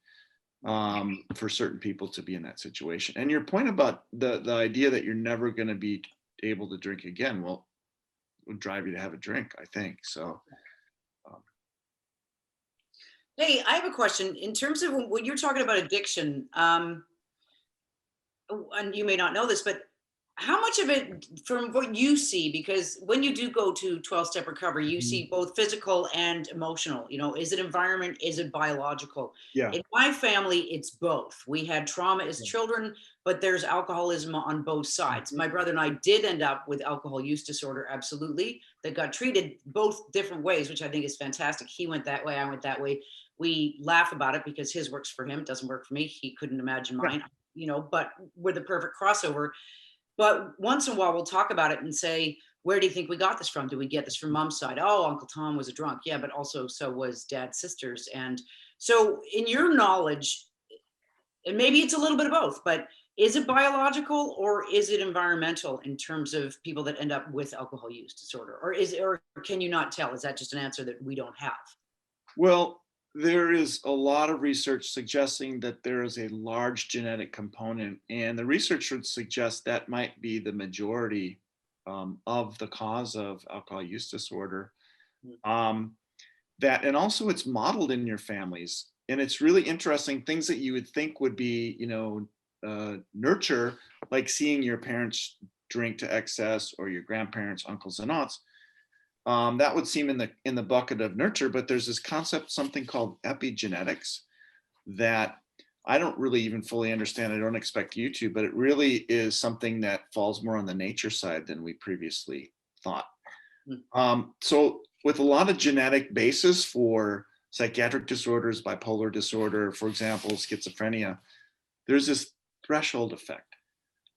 for certain people to be in that situation. And your point about the idea that you're never going to be able to drink again, well, it would drive you to have a drink, I think. So. Hey, I have a question. In terms of when you're talking about addiction, and you may not know this, but how much of it, from what you see, because when you do go to 12-step recovery, you see both physical and emotional, you know, is it environment? Is it biological? Yeah. In my family, it's both. We had trauma as children, but there's alcoholism on both sides. My brother and I did end up with alcohol use disorder, absolutely, that got treated both different ways, which I think is fantastic. He went that way, I went that way. We laugh about it because his works for him, it doesn't work for me. He couldn't imagine mine, you know, but we're the perfect crossover. But once in a while, we'll talk about it and say, where do you think we got this from? Do we get this from mom's side? Oh, Uncle Tom was a drunk. Yeah, but also so was dad's sisters. And so in your knowledge, and maybe it's a little bit of both, but is it biological or is it environmental in terms of people that end up with alcohol use disorder? Or can you not tell? Is that just an answer that we don't have? Well, there is a lot of research suggesting that there is a large genetic component, and the research would suggest that might be the majority of the cause of alcohol use disorder. And also it's modeled in your families, and it's really interesting. Things that you would think would be, you know, nurture, like seeing your parents drink to excess, or your grandparents, uncles and aunts. That would seem in the bucket of nurture, but there's this concept, something called epigenetics, that I don't really even fully understand. I don't expect you to, but it really is something that falls more on the nature side than we previously thought. So with a lot of genetic basis for psychiatric disorders, bipolar disorder, for example, schizophrenia, there's this threshold effect.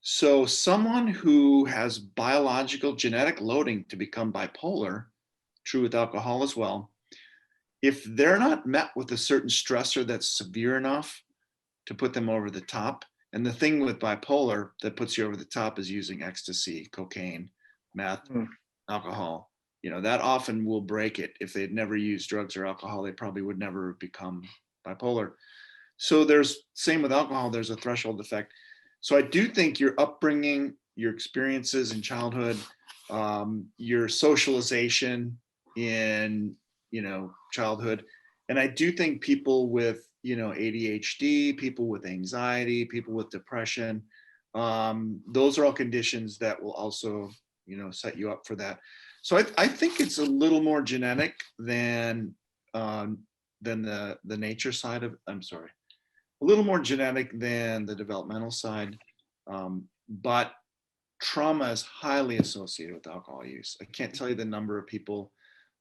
So someone who has biological genetic loading to become bipolar, true with alcohol as well, if they're not met with a certain stressor that's severe enough to put them over the top, and the thing with bipolar that puts you over the top is using ecstasy, cocaine, meth, alcohol, you know, that often will break it. If they'd never used drugs or alcohol, they probably would never become bipolar. So same with alcohol, there's a threshold effect. So I do think your upbringing, your experiences in childhood, your socialization in, you know, childhood, and I do think people with, you know, ADHD, people with anxiety, people with depression, those are all conditions that will also, you know, set you up for that. So I think it's a little more genetic than the nature side of, I'm sorry, a little more genetic than the developmental side, but trauma is highly associated with alcohol use. I can't tell you the number of people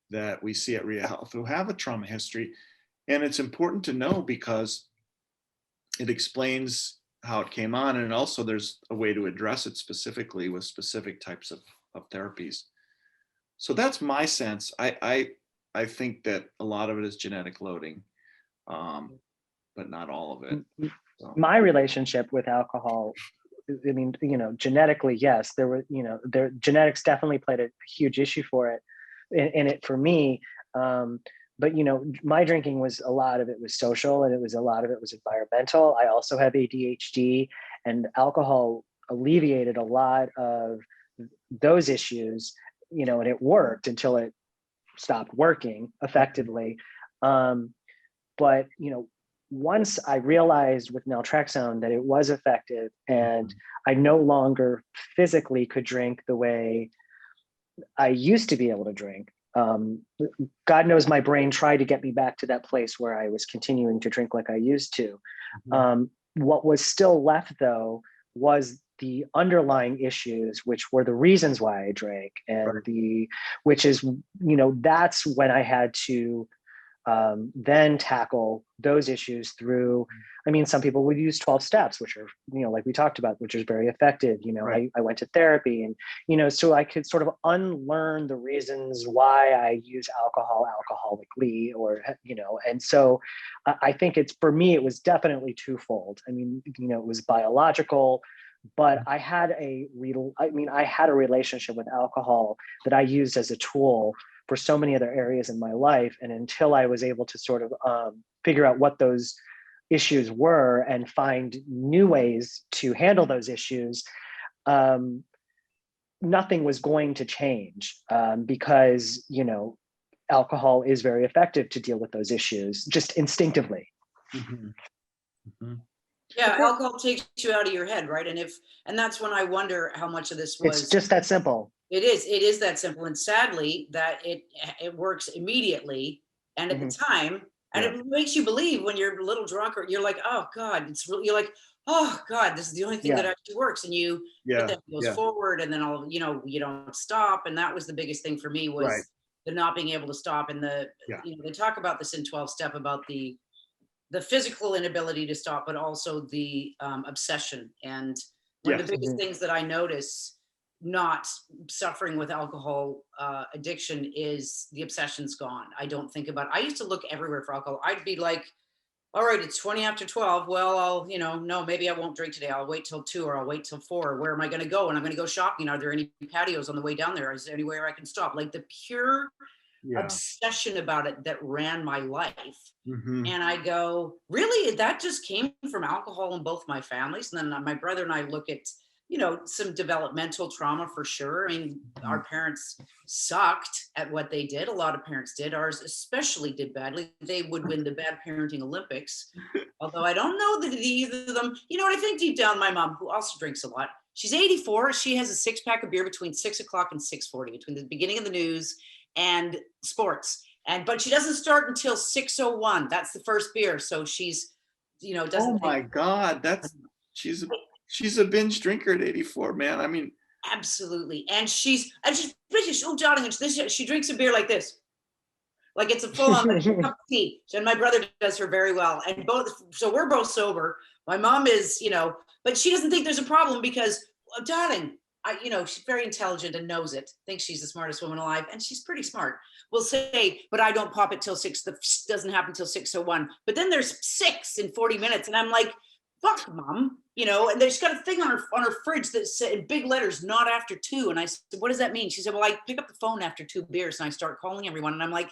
that we see at Ria Health who have a trauma history, and it's important to know because it explains how it came on, and also there's a way to address it specifically with specific types of therapies. So that's my sense. I think that a lot of it is genetic loading, but not all of it. So. My relationship with alcohol I mean, genetically, yes, there were, genetics definitely played a huge issue for it, in it for me. But my drinking was, a lot of it was social, and a lot of it was environmental. I also have ADHD, and alcohol alleviated a lot of those issues, and it worked until it stopped working effectively. But once I realized with naltrexone that it was effective, and I no longer physically could drink the way I used to be able to drink. God knows my brain tried to get me back to that place where I was continuing to drink like I used to. What was still left, though, was the underlying issues, which were the reasons why I drank, and which is, that's when I had to then tackle those issues through, I mean, some people would use 12 steps, which are, like we talked about, which is very effective. I went to therapy, and, so I could sort of unlearn the reasons why I use alcohol alcoholically, or, and so I think for me, it was definitely twofold. I mean, it was biological, but I had a relationship with alcohol that I used as a tool for so many other areas in my life. And until I was able to sort of figure out what those issues were and find new ways to handle those issues, nothing was going to change, because, alcohol is very effective to deal with those issues just instinctively. Yeah, alcohol takes you out of your head, right? And that's when I wonder how much of this was. It's just that simple. It is that simple, and sadly, that it works immediately and at the time, and it makes you believe when you're a little drunk, or you're like, oh God, you're like, oh God, this is the only thing that actually works, and but then it goes forward, and then you don't stop, and that was the biggest thing for me, was the not being able to stop, and they talk about this in 12 step about the physical inability to stop, but also the obsession. And one of the biggest things that I notice not suffering with alcohol addiction is the obsession's gone. I don't think about it. I used to look everywhere for alcohol. I'd be like, all right, it's 20 after 12. Well, I'll, no, maybe I won't drink today. I'll wait till 2, or I'll wait till 4. Where am I going to go? And I'm going to go shopping. Are there any patios on the way down there? Is there anywhere I can stop? Like the pure obsession about it that ran my life. And I go, really? That just came from alcohol in both my families. And then my brother and I look at, some developmental trauma for sure. I mean, our parents sucked at what they did. A lot of parents did. Ours especially did badly. They would win the bad parenting Olympics. Although I don't know that either of them, what I think deep down, my mom, who also drinks a lot, she's 84. She has a 6-pack of beer between 6 o'clock and 6:40, between the beginning of the news and sports. But she doesn't start until 6:01. That's the first beer. So she's, doesn't. Oh my God. She's a binge drinker at 84, man. I mean, absolutely. And she's oh, darling, she drinks a beer like this. Like it's a full-on cup of tea. And my brother does her very well. And so we're both sober. My mom is, but she doesn't think there's a problem because, oh, darling, she's very intelligent and knows it, thinks she's the smartest woman alive, and she's pretty smart. We'll say, but I don't pop it till 6. The doesn't happen till 6:01. But then there's 6 in 40 minutes, and I'm like, fuck, Mom, And there's got a thing on her fridge that said in big letters, not after 2. And I said, what does that mean? She said, well, I pick up the phone after 2 beers, and I start calling everyone. And I'm like,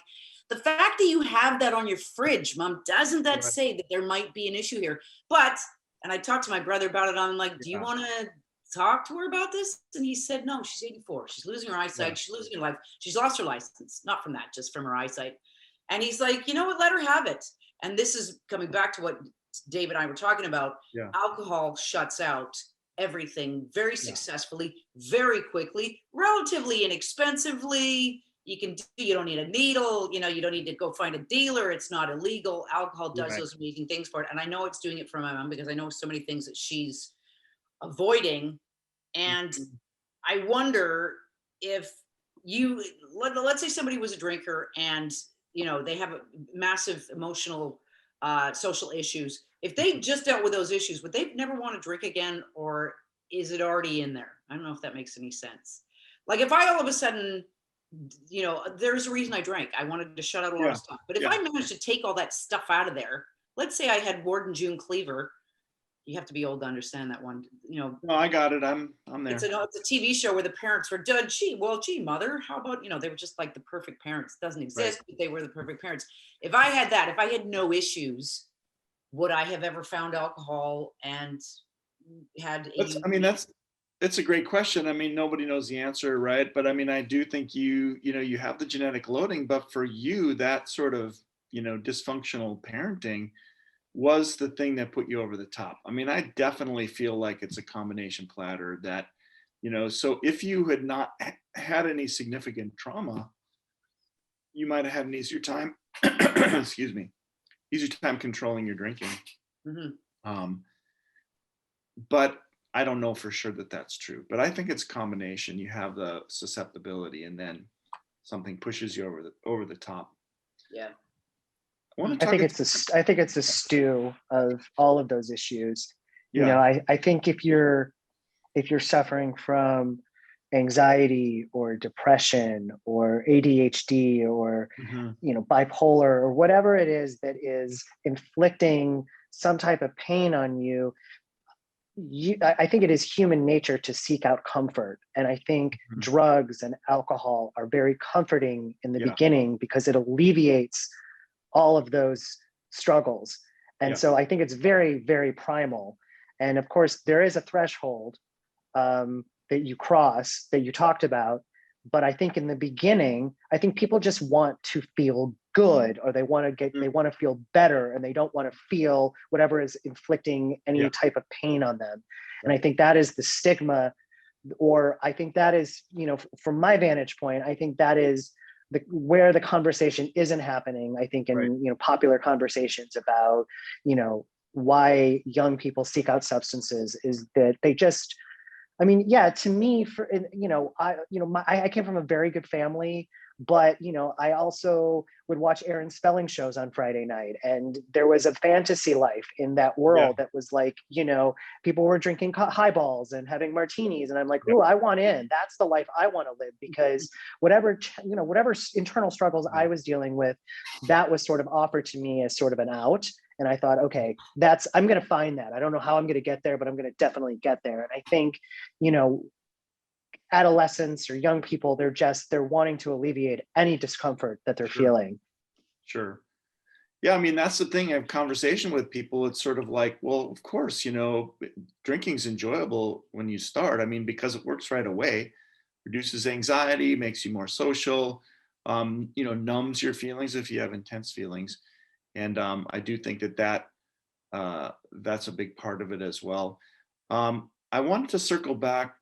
the fact that you have that on your fridge, Mom, doesn't that say that there might be an issue here? And I talked to my brother about it. I'm like, do you want to talk to her about this? And he said, no, she's 84. She's losing her eyesight. She's losing her life. She's lost her license, not from that, just from her eyesight. And he's like, you know what, let her have it. And this is coming back to what Dave and I were talking about. Alcohol shuts out everything very successfully, very quickly, relatively inexpensively. You don't need a needle, you don't need to go find a dealer. It's not illegal. Alcohol does those amazing things for it. And I know it's doing it for my mom because I know so many things that she's avoiding. And I wonder if let's say somebody was a drinker and they have a massive emotional social issues. If they just dealt with those issues, would they never want to drink again, or is it already in there? I don't know if that makes any sense. Like if I all of a sudden, there's a reason I drank. I wanted to shut out a lot of stuff. But if I managed to take all that stuff out of there, let's say I had Ward and June Cleaver, you have to be old to understand that one. You know, No, I got it. I'm there. it's a TV show where the parents were, gee, mother, how about, you know, they were just like the perfect parents. It doesn't exist, but they were the perfect parents. If I had no issues, would I have ever found alcohol and had It's a great question. I mean, nobody knows the answer, right? But I mean, I do think you have the genetic loading, but for you, that sort of, dysfunctional parenting was the thing that put you over the top. I mean, I definitely feel like it's a combination platter that, so if you had not had any significant trauma, you might have had an easier time, excuse me, easier time controlling your drinking. Mm-hmm. But I don't know for sure that that's true, but I think it's a combination. You have the susceptibility and then something pushes you over the top. Yeah. I think it's a stew of all of those issues. Yeah. I think if you're suffering from anxiety or depression or ADHD or bipolar or whatever it is that is inflicting some type of pain on you, I think it is human nature to seek out comfort. And I think drugs and alcohol are very comforting in the beginning because it alleviates all of those struggles. And so I think it's very, very primal. And of course, there is a threshold that you cross that you talked about. But I think in the beginning, I think people just want to feel good, or they want to feel better, and they don't want to feel whatever is inflicting any type of pain on them. And I think that is the stigma, or I think that is, from my vantage point, I think that is where the conversation isn't happening. I think in popular conversations about why young people seek out substances is that they just, to me, I came from a very good family, but I also would watch Aaron Spelling shows on Friday night, and there was a fantasy life in that world that was like, people were drinking highballs and having martinis, and I'm like, ooh, I want in. That's the life I want to live, because whatever internal struggles I was dealing with, that was sort of offered to me as sort of an out. And I thought, okay, I'm going to find that. I don't know how I'm going to get there, but I'm going to definitely get there. And I think, adolescents or young people, they're wanting to alleviate any discomfort that they're feeling. Sure. Yeah. I mean, that's the thing. I have conversation with people. It's sort of like, well, of course, drinking's enjoyable when you start. I mean, because it works right away, reduces anxiety, makes you more social, numbs your feelings if you have intense feelings. And I do think that that's a big part of it as well. I wanted to circle back,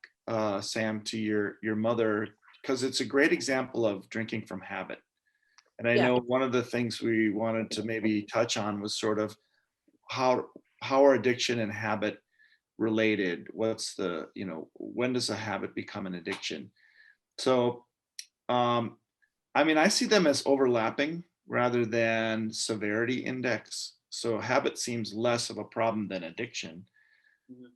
Sam, to your mother, because it's a great example of drinking from habit. And I know one of the things we wanted to maybe touch on was sort of how are addiction and habit related? What's when does a habit become an addiction? So, I see them as overlapping rather than severity index. So habit seems less of a problem than addiction.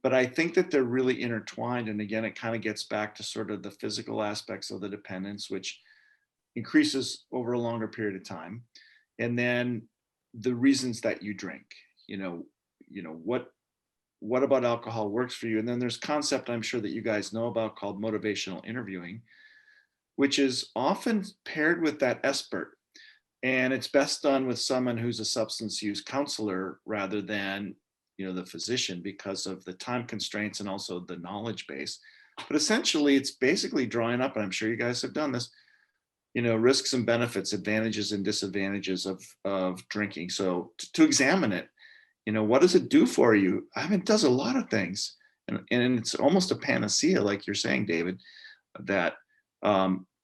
But I think that they're really intertwined. And again, it kind of gets back to sort of the physical aspects of the dependence, which increases over a longer period of time. And then the reasons that you drink, what about alcohol works for you? And then there's a concept I'm sure that you guys know about called motivational interviewing, which is often paired with that expert. And it's best done with someone who's a substance use counselor rather than, the physician, because of the time constraints and also the knowledge base. But essentially, it's basically drawing up, and I'm sure you guys have done this, risks and benefits, advantages and disadvantages of drinking. So to examine it, what does it do for you? It does a lot of things. And it's almost a panacea, like you're saying, David, that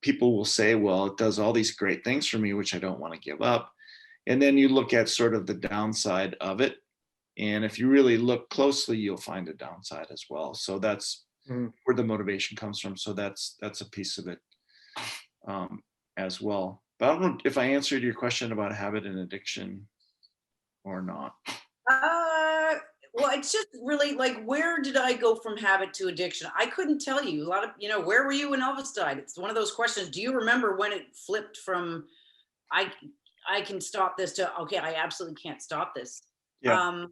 people will say, well, it does all these great things for me, which I don't want to give up. And then you look at sort of the downside of it. And if you really look closely, you'll find a downside as well. So that's where the motivation comes from. So that's a piece of it as well. But I don't know if I answered your question about habit and addiction or not. Well, it's just really like, where did I go from habit to addiction? I couldn't tell you. A lot of, where were you when Elvis died? It's one of those questions. Do you remember when it flipped from I can stop this to, okay, I absolutely can't stop this? Yeah.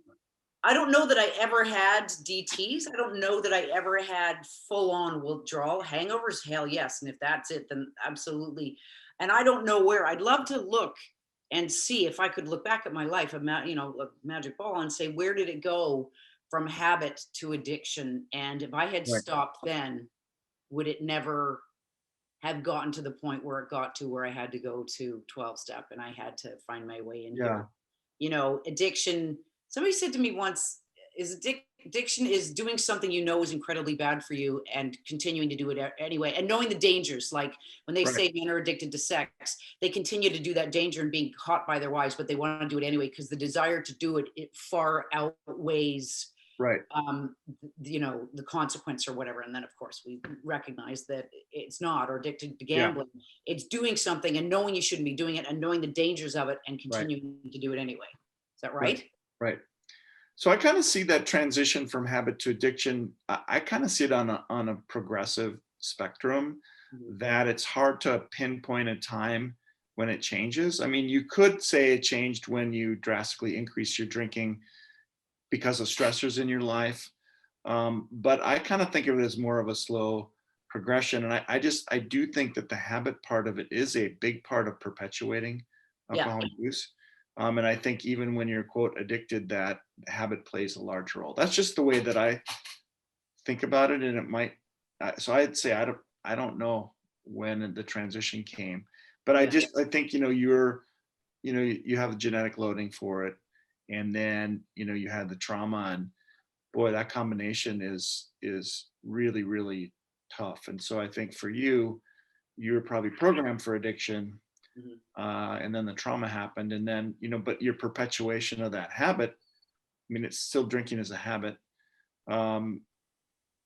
I don't know that I ever had DTs. I don't know that I ever had full-on withdrawal. Hangovers, hell yes. And if that's it, then absolutely. And I don't know where. I'd love to look and see if I could look back at my life, a magic ball, and say, where did it go from habit to addiction? And if I had Right. stopped then, would it never have gotten to the point where it got to where I had to go to 12-step and I had to find my way in here? You know, addiction, somebody said to me once, addiction is doing something you know is incredibly bad for you and continuing to do it anyway, and knowing the dangers. Like when they say men are addicted to sex, they continue to do that danger and being caught by their wives, but they want to do it anyway because the desire to do it, it far outweighs the consequence or whatever. And then of course we recognize that it's not, or addicted to gambling. It's doing something and knowing you shouldn't be doing it and knowing the dangers of it and continuing to do it anyway. Is that right? Right. So I kind of see that transition from habit to addiction. I kind of see it on a progressive spectrum, that it's hard to pinpoint a time when it changes. I mean, you could say it changed when you drastically increase your drinking because of stressors in your life. But I kind of think of it as more of a slow progression. And I do think that the habit part of it is a big part of perpetuating alcohol use. And I think even when you're, quote, addicted, that habit plays a large role. That's just the way that I think about it. And it might, so I'd say, I don't know when the transition came, but I think, you have the genetic loading for it. And then, you had the trauma, and boy, that combination is really, really tough. And so I think for you, were probably programmed for addiction. And then the trauma happened, and then, but your perpetuation of that habit, I mean, it's still drinking as a habit. When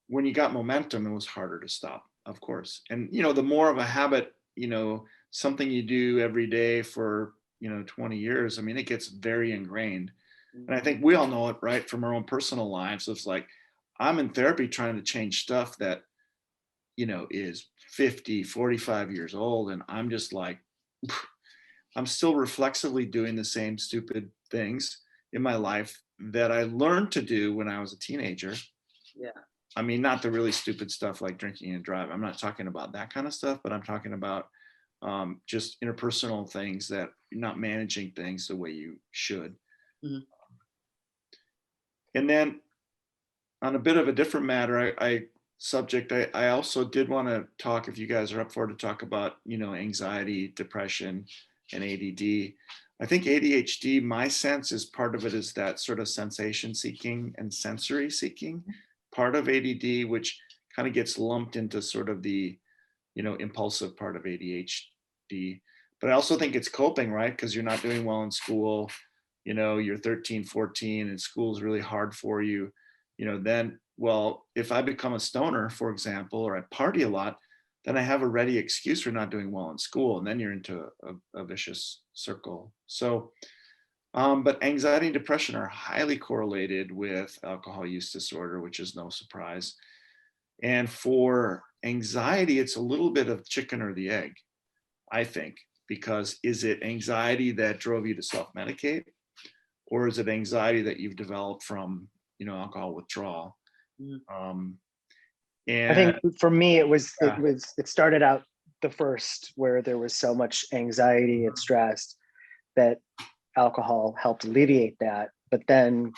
you got momentum, it was harder to stop, of course. And, the more of a habit, something you do every day for, 20 years, I mean, it gets very ingrained. And I think we all know it, right, from our own personal lives. It's like, I'm in therapy trying to change stuff that, is 50, 45 years old. And I'm just like, I'm still reflexively doing the same stupid things in my life that I learned to do when I was a teenager. Yeah. I mean, not the really stupid stuff like drinking and driving. I'm not talking about that kind of stuff, but I'm talking about just interpersonal things, that you're not managing things the way you should. And then on a bit of a different matter, I also did want to talk, if you guys are up for it, to talk about, anxiety, depression, and ADD. I think ADHD, my sense is part of it is that sort of sensation seeking and sensory seeking part of ADD, which kind of gets lumped into sort of the, impulsive part of ADHD. But I also think it's coping, right? Because you're not doing well in school, you're 13, 14, and school's really hard for you, then, well, if I become a stoner, for example, or I party a lot, then I have a ready excuse for not doing well in school. And then you're into a vicious circle. So, but anxiety and depression are highly correlated with alcohol use disorder, which is no surprise. And for anxiety, it's a little bit of chicken or the egg, I think, because is it anxiety that drove you to self-medicate? Or is it anxiety that you've developed from, alcohol withdrawal? And I think for me, it started out the first, where there was so much anxiety and stress that alcohol helped alleviate that. But then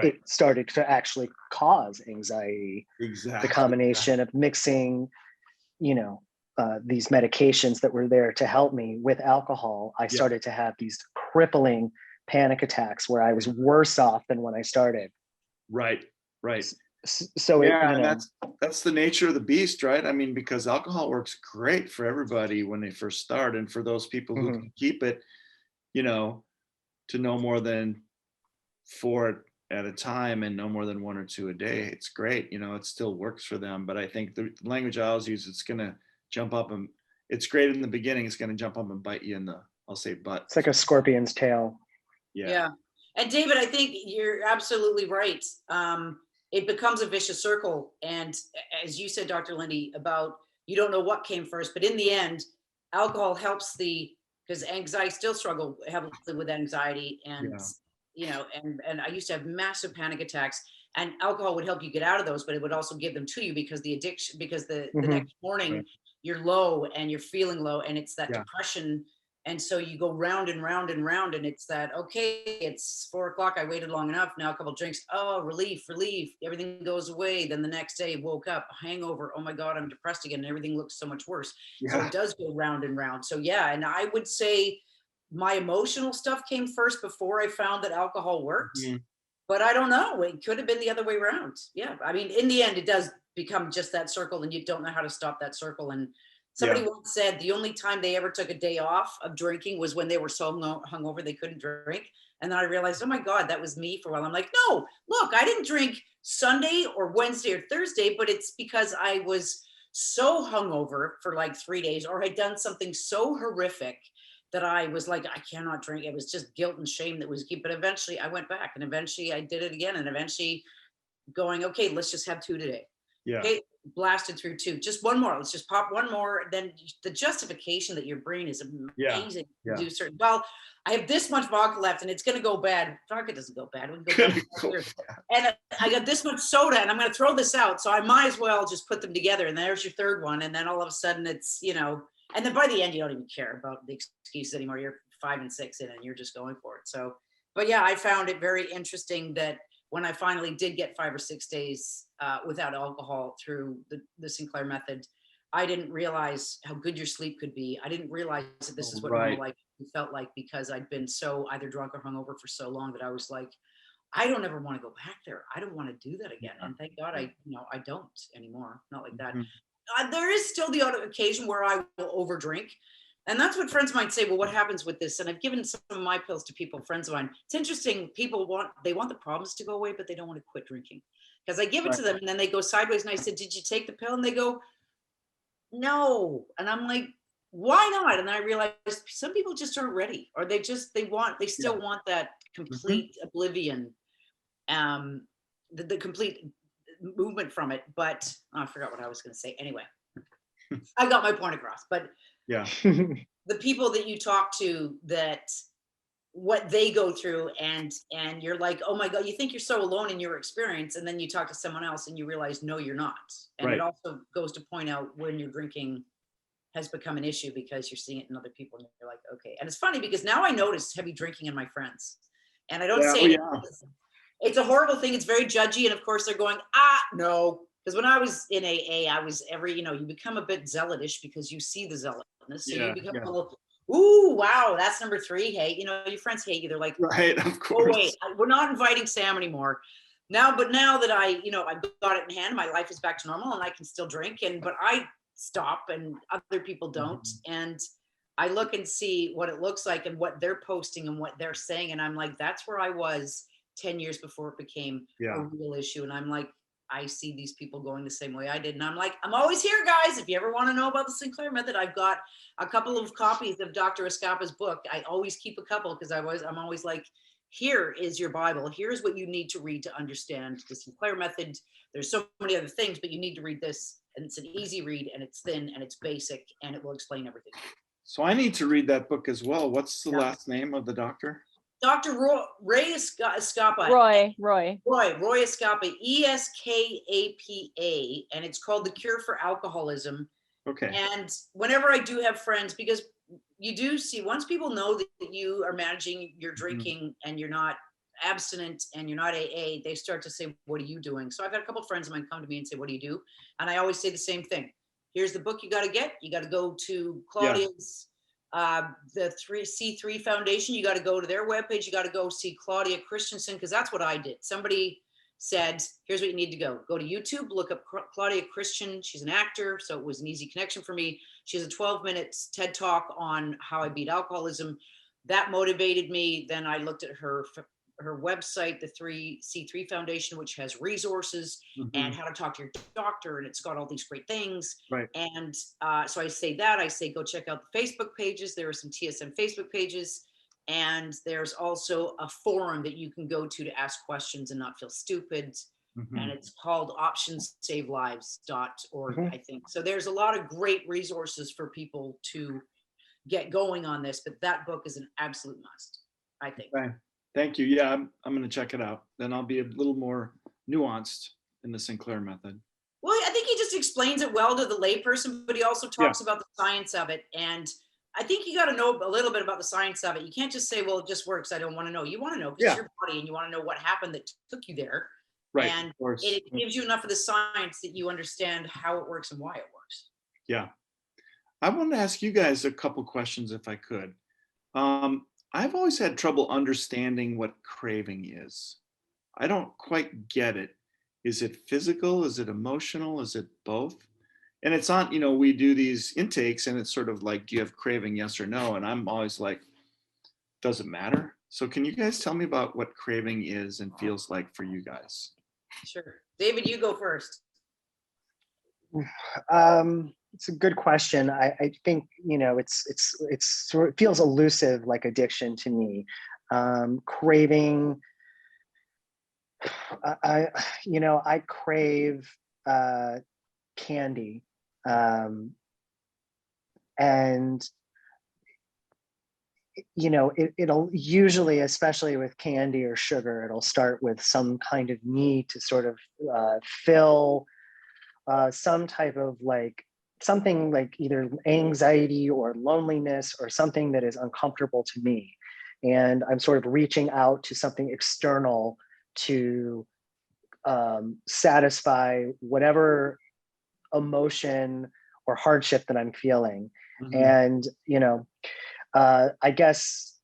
it started to actually cause anxiety. Exactly. The combination of mixing, these medications that were there to help me with alcohol, I started to have these crippling panic attacks where I was worse off than when I started. Right. So that's the nature of the beast, right? I mean, because alcohol works great for everybody when they first start, and for those people who can keep it, to no more than 4 at a time and no more than 1 or 2 a day, it's great. It still works for them. But I think the language I always use, it's going to jump up, and it's great in the beginning. It's going to jump up and bite you in the, I'll say, butt. It's like a scorpion's tail. Yeah. And David, I think you're absolutely right. It becomes a vicious circle. And as you said, Dr. Linde, about you don't know what came first, but in the end, alcohol helps because anxiety, still struggle heavily with anxiety. And and I used to have massive panic attacks, and alcohol would help you get out of those, but it would also give them to you because the addiction, because the next morning Right. you're low and you're feeling low, and it's that Yeah. depression. And so you go round and round and round, and it's that, okay, it's 4 o'clock. I waited long enough. Now a couple drinks. Oh, relief. Everything goes away. Then the next day, woke up, hangover. Oh my God, I'm depressed again. And everything looks so much worse. So Yeah. it does go round and round. So yeah, and I would say my emotional stuff came first before I found that alcohol worked. Mhm. But I don't know. It could have been the other way around. Yeah. I mean, in the end, it does become just that circle, and you don't know how to stop that circle. And somebody once said the only time they ever took a day off of drinking was when they were so hungover they couldn't drink. And then I realized, oh my God, that was me for a while. I'm like, no, look, I didn't drink Sunday or Wednesday or Thursday, but it's because I was so hungover for like 3 days, or had done something so horrific that I was like, I cannot drink. It was just guilt and shame that was keep. But eventually I went back, and eventually I did it again, and eventually going, okay, let's just have 2 today. Yeah. Okay, blasted through 2. Just one more. Let's just pop one more. Then the justification that your brain is amazing Yeah. to do certain. Well, I have this much vodka left, and it's going to go bad. Vodka doesn't go bad. We can go back. And I got this much soda, and I'm going to throw this out. So I might as well just put them together. And there's your third one. And then all of a sudden, it's and then by the end, you don't even care about the excuses anymore. You're 5 and 6 in, and you're just going for it. So, but yeah, I found it very interesting that when I finally did get 5 or 6 days without alcohol through the Sinclair Method, I didn't realize how good your sleep could be. I didn't realize that this is what normal life felt like, because I'd been so either drunk or hungover for so long that I was like, I don't ever want to go back there. I don't want to do that again. And thank God I don't anymore. Not like that. There is still the odd occasion where I will overdrink. And that's what friends might say, well, what happens with this? And I've given some of my pills to people, friends of mine. It's interesting. People want the problems to go away, but they don't want to quit drinking. Because I give it to them, and then they go sideways, and I said, did you take the pill? And they go, no. And I'm like, why not? And then I realized some people just aren't ready, or they still want that complete oblivion, the complete movement from it. But I forgot what I was going to say. Anyway, I got my point across. But Yeah. the people that you talk to, that what they go through, and you're like, oh my God, you think you're so alone in your experience, and then you talk to someone else and you realize, no, you're not. And it also goes to point out when your drinking has become an issue, because you're seeing it in other people, and you're like, okay. And it's funny, because now I notice heavy drinking in my friends, and I don't say it's a horrible thing. It's very judgy. And of course they're going, no. Because when I was in AA, I was you become a bit zealotish because you see the zealotness. So you become a little, ooh, wow, that's number 3. Hey, your friends hate you. They're like, right, of course. Oh, wait, we're not inviting Sam anymore. Now that I got it in hand, my life is back to normal, and I can still drink. But I stop, and other people don't. And I look and see what it looks like and what they're posting and what they're saying. And I'm like, that's where I was 10 years before it became a real issue. And I'm like, I see these people going the same way I did. And I'm like, I'm always here, guys. If you ever want to know about the Sinclair Method, I've got a couple of copies of Dr. Escapa's book. I always keep a couple, because I'm always like, here is your Bible. Here's what you need to read to understand the Sinclair Method. There's so many other things, but you need to read this. And it's an easy read, and it's thin, and it's basic, and it will explain everything. So I need to read that book as well. What's the last name of the doctor? Dr. Ray Escapa. Roy Escapa, ESKAPA, and it's called The Cure for Alcoholism. Okay. And whenever I do have friends, because you do see, once people know that you are managing your drinking and you're not abstinent and you're not AA, they start to say, what are you doing? So I've had a couple of friends of mine come to me and say, what do you do? And I always say the same thing. Here's the book you got to get. You got to go to Claudia's, the C3 Foundation. You got to go to their webpage. You got to go see Claudia Christensen, because that's what I did. Somebody said, here's what you need to go to YouTube, look up Claudia Christian. She's an actor, so it was an easy connection for me. She has a 12-minute TED talk on how I beat alcoholism. That motivated me. Then I looked at her website, the C3 Foundation, which has resources and how to talk to your doctor, and it's got all these great things. Right. And so I say, go check out the Facebook pages. There are some TSM Facebook pages, and there's also a forum that you can go to ask questions and not feel stupid. And it's called optionsavelives.org, I think. So there's a lot of great resources for people to get going on this, but that book is an absolute must, I think. Okay. Thank you. Yeah, I'm going to check it out. Then I'll be a little more nuanced in the Sinclair method. Well, I think he just explains it well to the layperson, but he also Yeah. talks about the science of it. And I think you got to know a little bit about the science of it. You can't just say, well, it just works. I don't want to know. You want to know because Yeah. it's your body and you want to know what happened that took you there. Right. And Of course. it gives you enough of the science that you understand how it works and why it works. Yeah. I wanted to ask you guys a couple questions if I could. I've always had trouble understanding what craving is. I don't quite get it. Is it physical? Is it emotional? Is it both? And it's on, we do these intakes and it's sort of like, do you have craving, yes or no? And I'm always like, does it matter? So can you guys tell me about what craving is and feels like for you guys? Sure. David, you go first. It's a good question. I think, it feels elusive, like addiction to me. Craving, I crave candy. And it'll usually, especially with candy or sugar, it'll start with some kind of need to sort of fill some type of something like either anxiety or loneliness or something that is uncomfortable to me. And I'm sort of reaching out to something external to satisfy whatever emotion or hardship that I'm feeling. Mm-hmm. And, I guess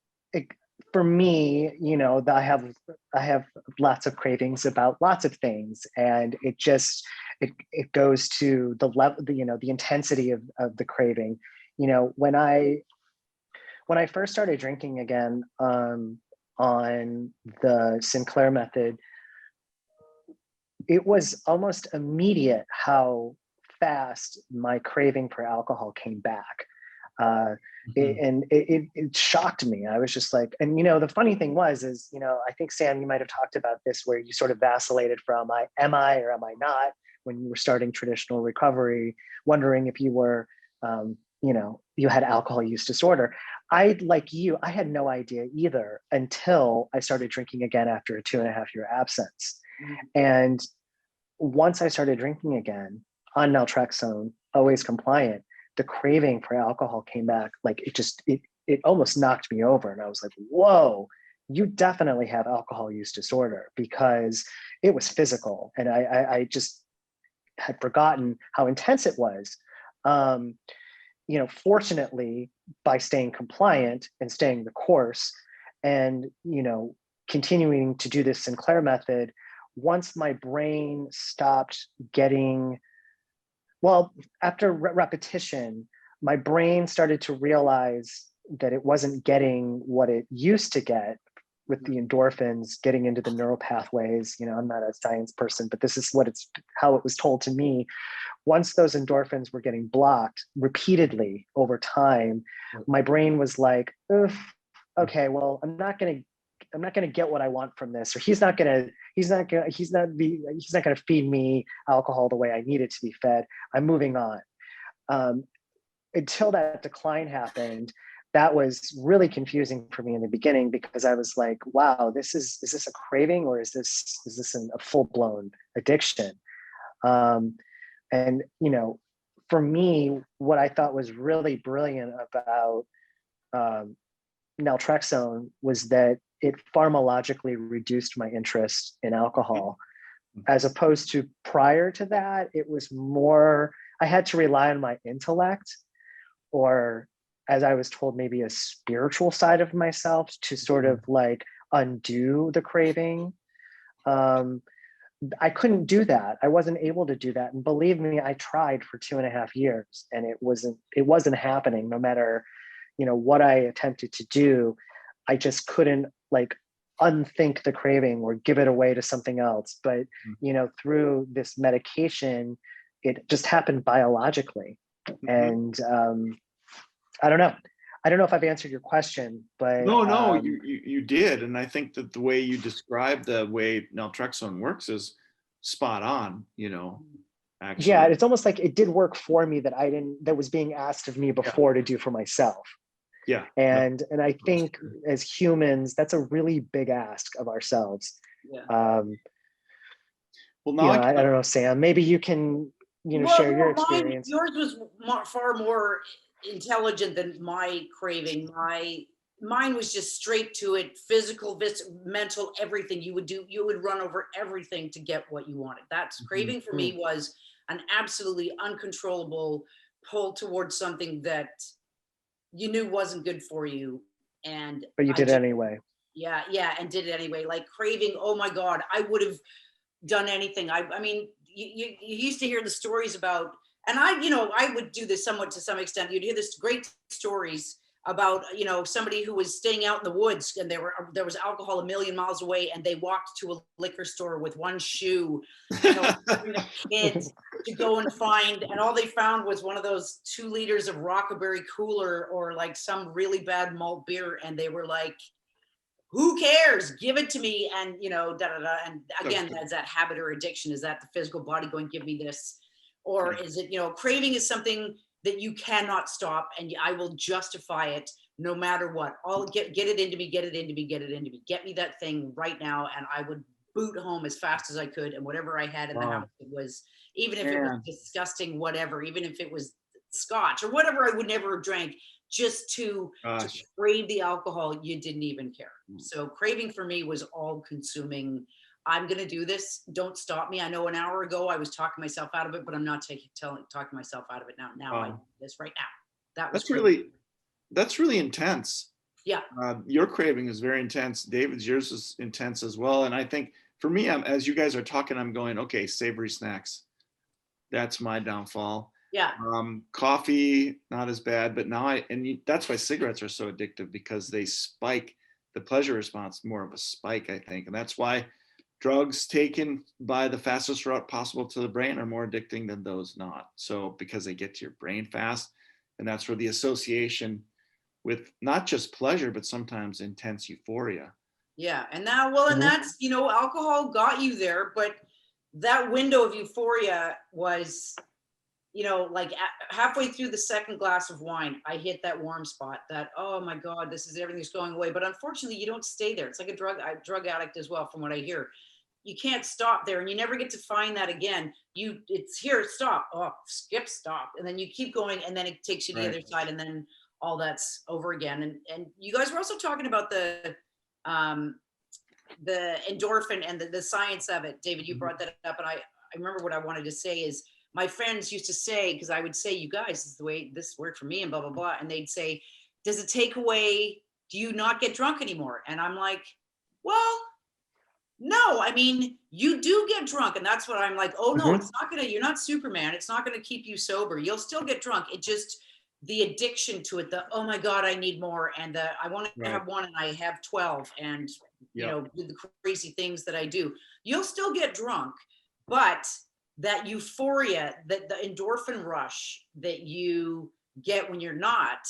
for me, I have lots of cravings about lots of things, and it goes to the level, the intensity of the craving. When I first started drinking again on the Sinclair Method, it was almost immediate how fast my craving for alcohol came back. It shocked me. I was just like, and the funny thing is, I think Sam, you might have talked about this, where you sort of vacillated from am I or am I not, when you were starting traditional recovery, wondering if you were, you had alcohol use disorder. Like you, I had no idea either until I started drinking again after a 2.5-year absence. And once I started drinking again on naltrexone, always compliant, the craving for alcohol came back. Like it almost knocked me over. And I was like, whoa, you definitely have alcohol use disorder, because it was physical. And I just had forgotten how intense it was. Fortunately, by staying compliant and staying the course and, continuing to do this Sinclair method, once my brain stopped getting, after repetition, my brain started to realize that it wasn't getting what it used to get with the endorphins, getting into the neural pathways. I'm not a science person, but this is how it was told to me. Once those endorphins were getting blocked repeatedly over time, my brain was like, okay, well, I'm not going to get what I want from this, or he's not going to feed me alcohol the way I need it to be fed. I'm moving on. Until that decline happened, that was really confusing for me in the beginning, because I was like, wow, is this a craving, or is this a full-blown addiction? And, for me, what I thought was really brilliant about naltrexone was that it pharmacologically reduced my interest in alcohol. As opposed to prior to that, it was more, I had to rely on my intellect, or, as I was told, maybe a spiritual side of myself to sort of undo the craving. I couldn't do that. I wasn't able to do that. And believe me, I tried for 2.5 years, and it wasn't happening. No matter, what I attempted to do, I just couldn't unthink the craving or give it away to something else. But, through this medication, it just happened biologically. And I don't know. I don't know if I've answered your question, but No, you did, and I think that the way you describe the way naltrexone works is spot on. Actually, yeah, it's almost like it did work for me that was being asked of me before to do for myself. Yeah. And I think as humans, that's a really big ask of ourselves. Yeah. Well, now I don't know, Sam, maybe you can, share your experience. Yours was far more intelligent than my craving. Mine was just straight to it, physical, mental, everything. You would run over everything to get what you wanted. That's craving for me was an absolutely uncontrollable pull towards something that you knew wasn't good for you. But you did it anyway. Yeah. And did it anyway. Like craving, oh my God, I would have done anything. I mean, you used to hear the stories about, and I would do this somewhat to some extent. You'd hear this great stories about, somebody who was staying out in the woods and there was alcohol a million miles away and they walked to a liquor store with one shoe, the kids to go and find, and all they found was one of those 2 liters of Rockaberry Cooler or like some really bad malt beer. And they were like, who cares? Give it to me. And, And again, that's that habit or addiction. Is that the physical body going, give me this? Or is it, craving is something that you cannot stop and I will justify it no matter what. I'll get it into me, get it into me, get it into me. Get me that thing right now. And I would boot home as fast as I could. And whatever I had in the house, it was, even if it was disgusting, whatever, even if it was scotch or whatever I would never have drank, just to crave the alcohol, you didn't even care. So craving for me was all consuming. I'm going to do this. Don't stop me. I know an hour ago I was talking myself out of it, but I'm not talking myself out of it now. Now I do this right now. That's really intense. Yeah. Your craving is very intense. David's, yours is intense as well. And I think for me, as you guys are talking, I'm going, okay, savory snacks. That's my downfall. Yeah. Coffee, not as bad, but now that's why cigarettes are so addictive, because they spike the pleasure response, more of a spike, I think. And that's why drugs taken by the fastest route possible to the brain are more addicting than those not. So because they get to your brain fast, and that's where the association with not just pleasure, but sometimes intense euphoria. Yeah. And now, and that's, alcohol got you there, but that window of euphoria was, like halfway through the second glass of wine, I hit that warm spot that, oh my God, everything's going away. But unfortunately, you don't stay there. It's like a drug addict as well, from what I hear. You can't stop there and you never get to find that again. It's here, stop, skip, stop. And then you keep going and then it takes you to the other side and then all that's over again. And you guys were also talking about the endorphin and the science of it. David, you brought that up. And I remember what I wanted to say is, my friends used to say, because I would say, you guys, this is the way this worked for me and blah, blah, blah. And they'd say, does it take away, do you not get drunk anymore? And I'm like, well, no, I mean, you do get drunk. And that's what I'm like, oh no, it's not you're not Superman. It's not going to keep you sober. You'll still get drunk. It just, the addiction to it, oh my God, I need more. And I want to have one and I have 12 and, do the crazy things that I do. You'll still get drunk, but that euphoria, that the endorphin rush that you get when you're not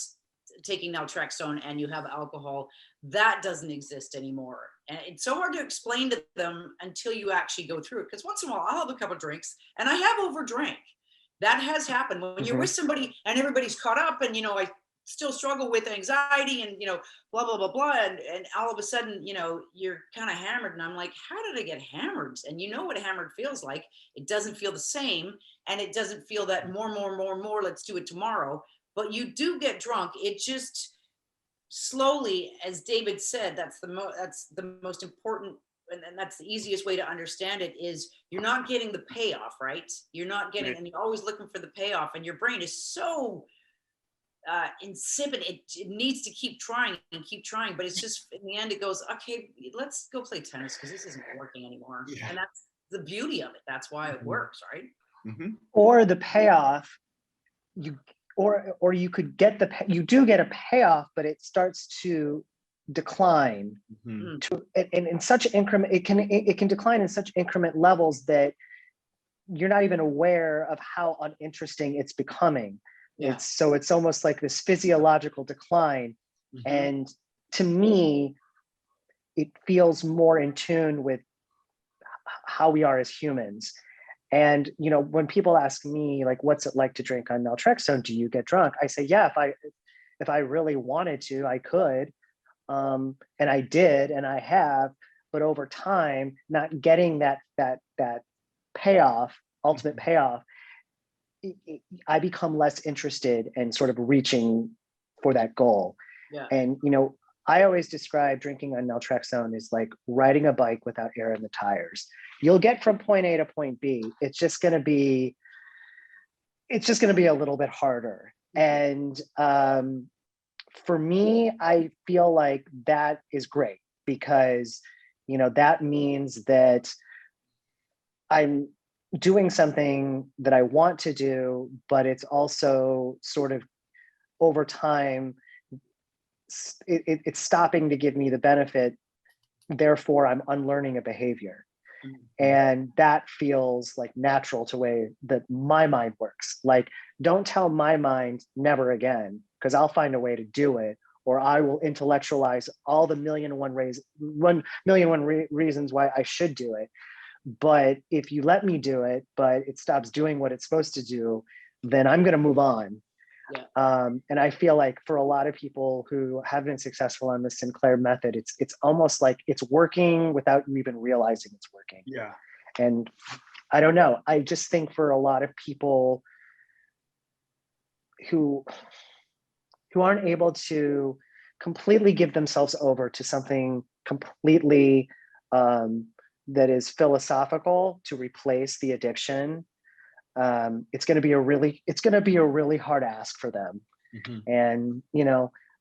taking naltrexone and you have alcohol, that doesn't exist anymore. And it's so hard to explain to them until you actually go through it. Because once in a while, I'll have a couple of drinks and I have overdrank. That has happened when you're with somebody and everybody's caught up and, I still struggle with anxiety and, blah, blah, blah, blah. And all of a sudden, you're kind of hammered. And I'm like, how did I get hammered? And you know what hammered feels like. It doesn't feel the same. And it doesn't feel that more, let's do it tomorrow. But you do get drunk. It just slowly, as David said, that's the most important. And that's the easiest way to understand it is you're not getting the payoff, right? You're not getting, and you're always looking for the payoff. And your brain is so insipid. It needs to keep trying, but it's just in the end it goes, okay, let's go play tennis because this isn't working anymore. And that's the beauty of it. That's why it works, right? Or the payoff, or you could get you do get a payoff, but it starts to decline in such increment. It can decline in such increment levels that you're not even aware of how uninteresting it's becoming. It's almost like this physiological decline. And to me, it feels more in tune with how we are as humans. And, when people ask me, like, what's it like to drink on naltrexone? Do you get drunk? I say, yeah, if I really wanted to, I could. And I did, and I have, but over time, not getting that payoff, ultimate payoff, I become less interested in sort of reaching for that goal. Yeah. And, I always describe drinking on naltrexone as like riding a bike without air in the tires. You'll get from point A to point B. It's just going to be a little bit harder. And for me, I feel like that is great because, that means that I'm doing something that I want to do, but it's also sort of over time, it's stopping to give me the benefit. Therefore, I'm unlearning a behavior. And that feels like natural to way that my mind works. Like, don't tell my mind never again, because I'll find a way to do it, or I will intellectualize all the million and one reasons why I should do it. But if you let me do it, but it stops doing what it's supposed to do, then I'm going to move on. Yeah. And I feel like for a lot of people who have been successful on the Sinclair method, it's almost like it's working without you even realizing it's working. Yeah. And I don't know. I just think for a lot of people who aren't able to completely give themselves over to something completely that is philosophical to replace the addiction, it's going to be a really hard ask for them. And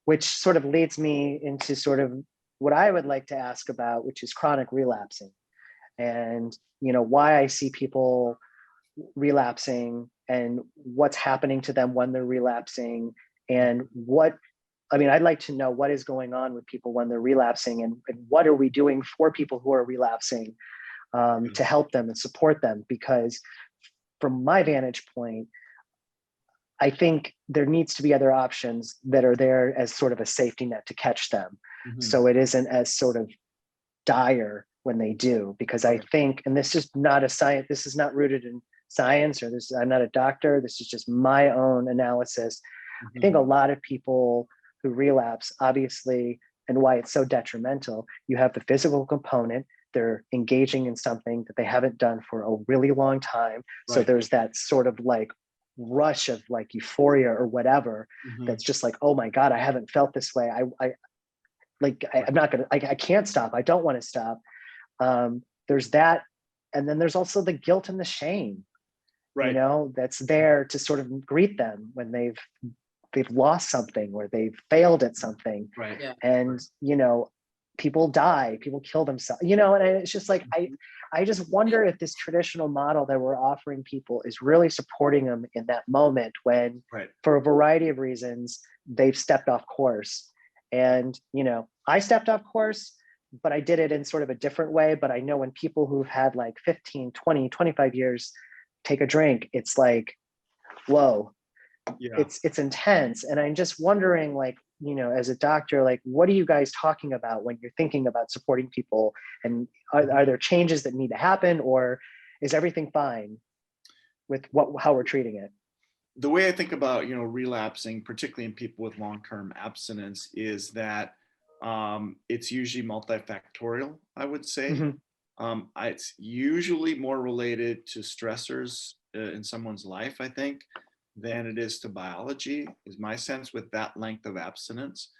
which sort of leads me into sort of what I would like to ask about, which is chronic relapsing, and why I see people relapsing and what's happening to them when they're relapsing, and I'd like to know what is going on with people when they're relapsing, and what are we doing for people who are relapsing to help them and support them. Because from my vantage point, I think there needs to be other options that are there as sort of a safety net to catch them. So it isn't as sort of dire when they do, because I think, and this is not a science, this is not rooted in science, or I'm not a doctor, this is just my own analysis. I think a lot of people who relapse, obviously, and why it's so detrimental, you have the physical component. They're engaging in something that they haven't done for a really long time. So there's that sort of like rush of like euphoria or whatever. That's just like, oh my God, I haven't felt this way. I'm not gonna, I can't stop. I don't want to stop. There's that. And then there's also the guilt and the shame, that's there to sort of greet them when they've lost something or they've failed at something. Yeah. And, people die, people kill themselves, and it's just like, I just wonder if this traditional model that we're offering people is really supporting them in that moment when, for a variety of reasons, they've stepped off course. And, I stepped off course, but I did it in sort of a different way. But I know when people who've had like 15, 20, 25 years take a drink, it's like, whoa, it's intense. And I'm just wondering, like, as a doctor, like, what are you guys talking about when you're thinking about supporting people? And are there changes that need to happen, or is everything fine with how we're treating it? The way I think about, relapsing, particularly in people with long-term abstinence, is that it's usually multifactorial, I would say. It's usually more related to stressors in someone's life, I think, than it is to biology, is my sense with that length of abstinence.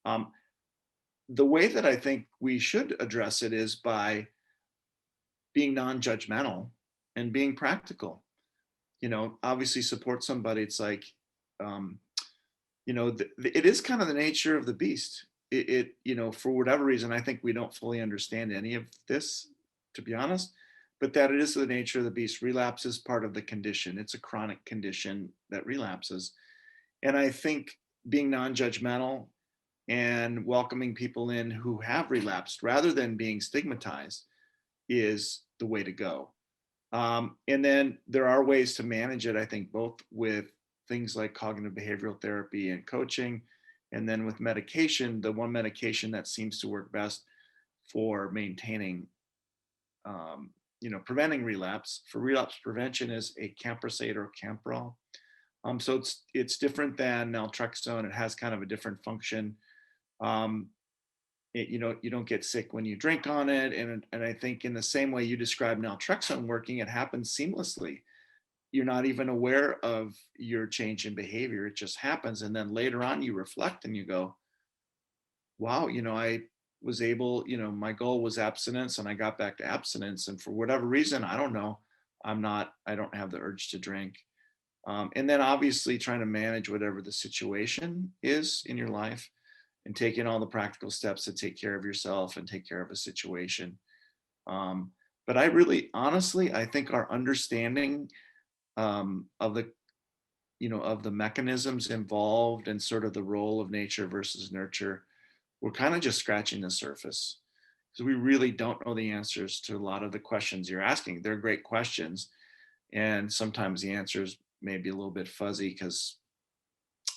The way that I think we should address it is by being non-judgmental and being practical. Obviously support somebody. It's like, it is kind of the nature of the beast. For whatever reason, I think we don't fully understand any of this, to be honest, but that it is the nature of the beast. Relapse is part of the condition. It's a chronic condition that relapses. And I think being non-judgmental and welcoming people in who have relapsed rather than being stigmatized is the way to go. And then there are ways to manage it, I think, both with things like cognitive behavioral therapy and coaching, and then with medication. The one medication that seems to work best for maintaining, preventing relapse, for relapse prevention, is a camprosate or Camprol. So it's different than naltrexone. It has kind of a different function. You don't get sick when you drink on it. And I think in the same way you describe naltrexone working, it happens seamlessly. You're not even aware of your change in behavior. It just happens. And then later on you reflect and you go, wow, I was able, my goal was abstinence and I got back to abstinence. And for whatever reason, I don't know, I don't have the urge to drink. And then obviously trying to manage whatever the situation is in your life and taking all the practical steps to take care of yourself and take care of a situation. But I really, honestly, I think our understanding of the mechanisms involved and sort of the role of nature versus nurture, we're kind of just scratching the surface because we really don't know the answers to a lot of the questions you're asking. They're great questions. And sometimes the answers may be a little bit fuzzy because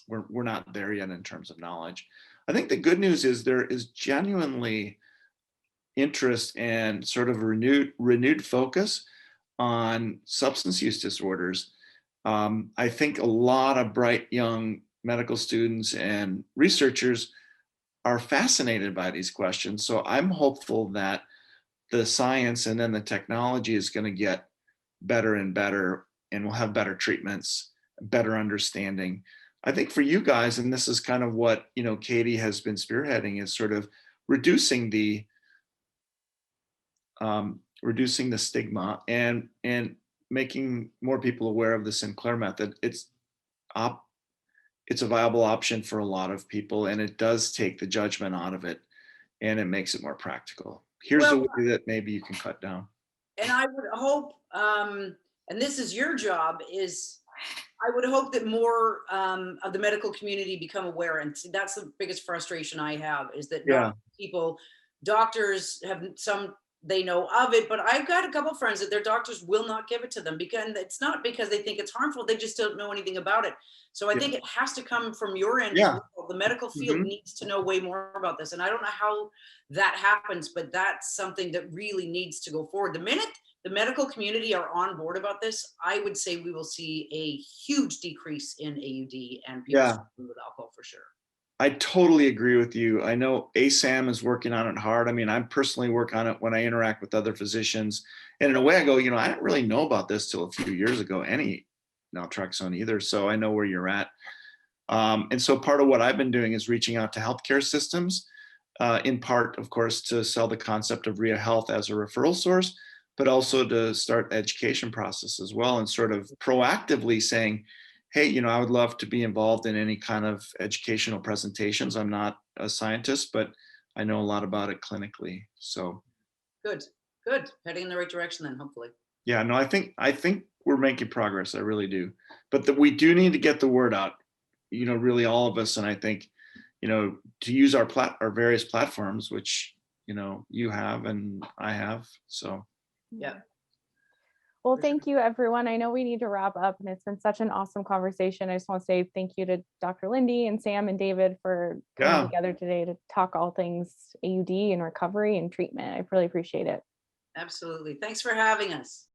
we're not there yet in terms of knowledge. I think the good news is there is genuinely interest and sort of renewed focus on substance use disorders. I think a lot of bright young medical students and researchers are fascinated by these questions. So I'm hopeful that the science and then the technology is going to get better and better, and we'll have better treatments, better understanding. I think for you guys, and this is kind of what, Katie has been spearheading, is sort of reducing the stigma and making more people aware of the Sinclair method. It's a viable option for a lot of people, and it does take the judgment out of it, and it makes it more practical. Here's a way that maybe you can cut down. And I would hope, and this is your job, is I would hope that more of the medical community become aware. And that's the biggest frustration I have, is that doctors have some, they know of it, but I've got a couple of friends that their doctors will not give it to them, because it's not because they think it's harmful. They just don't know anything about it. So I think it has to come from your end. Yeah. The medical field needs to know way more about this. And I don't know how that happens, but that's something that really needs to go forward. The minute the medical community are on board about this, I would say we will see a huge decrease in AUD and people struggling with alcohol for sure. I totally agree with you. I know ASAM is working on it hard. I mean, I personally work on it when I interact with other physicians. And in a way I go, I didn't really know about this till a few years ago, any naltrexone either. So I know where you're at. And so part of what I've been doing is reaching out to healthcare systems, in part, of course, to sell the concept of Ria Health as a referral source, but also to start the education process as well, and sort of proactively saying, hey, I would love to be involved in any kind of educational presentations. I'm not a scientist, but I know a lot about it clinically. So good. Heading in the right direction then, hopefully. Yeah, no, I think we're making progress. I really do. But we do need to get the word out, really all of us. And I think, to use our various platforms, which, you have and I have. So yeah. Well, thank you, everyone. I know we need to wrap up, and it's been such an awesome conversation. I just want to say thank you to Dr. Linde and Sam and David for coming together today to talk all things AUD and recovery and treatment. I really appreciate it. Absolutely. Thanks for having us.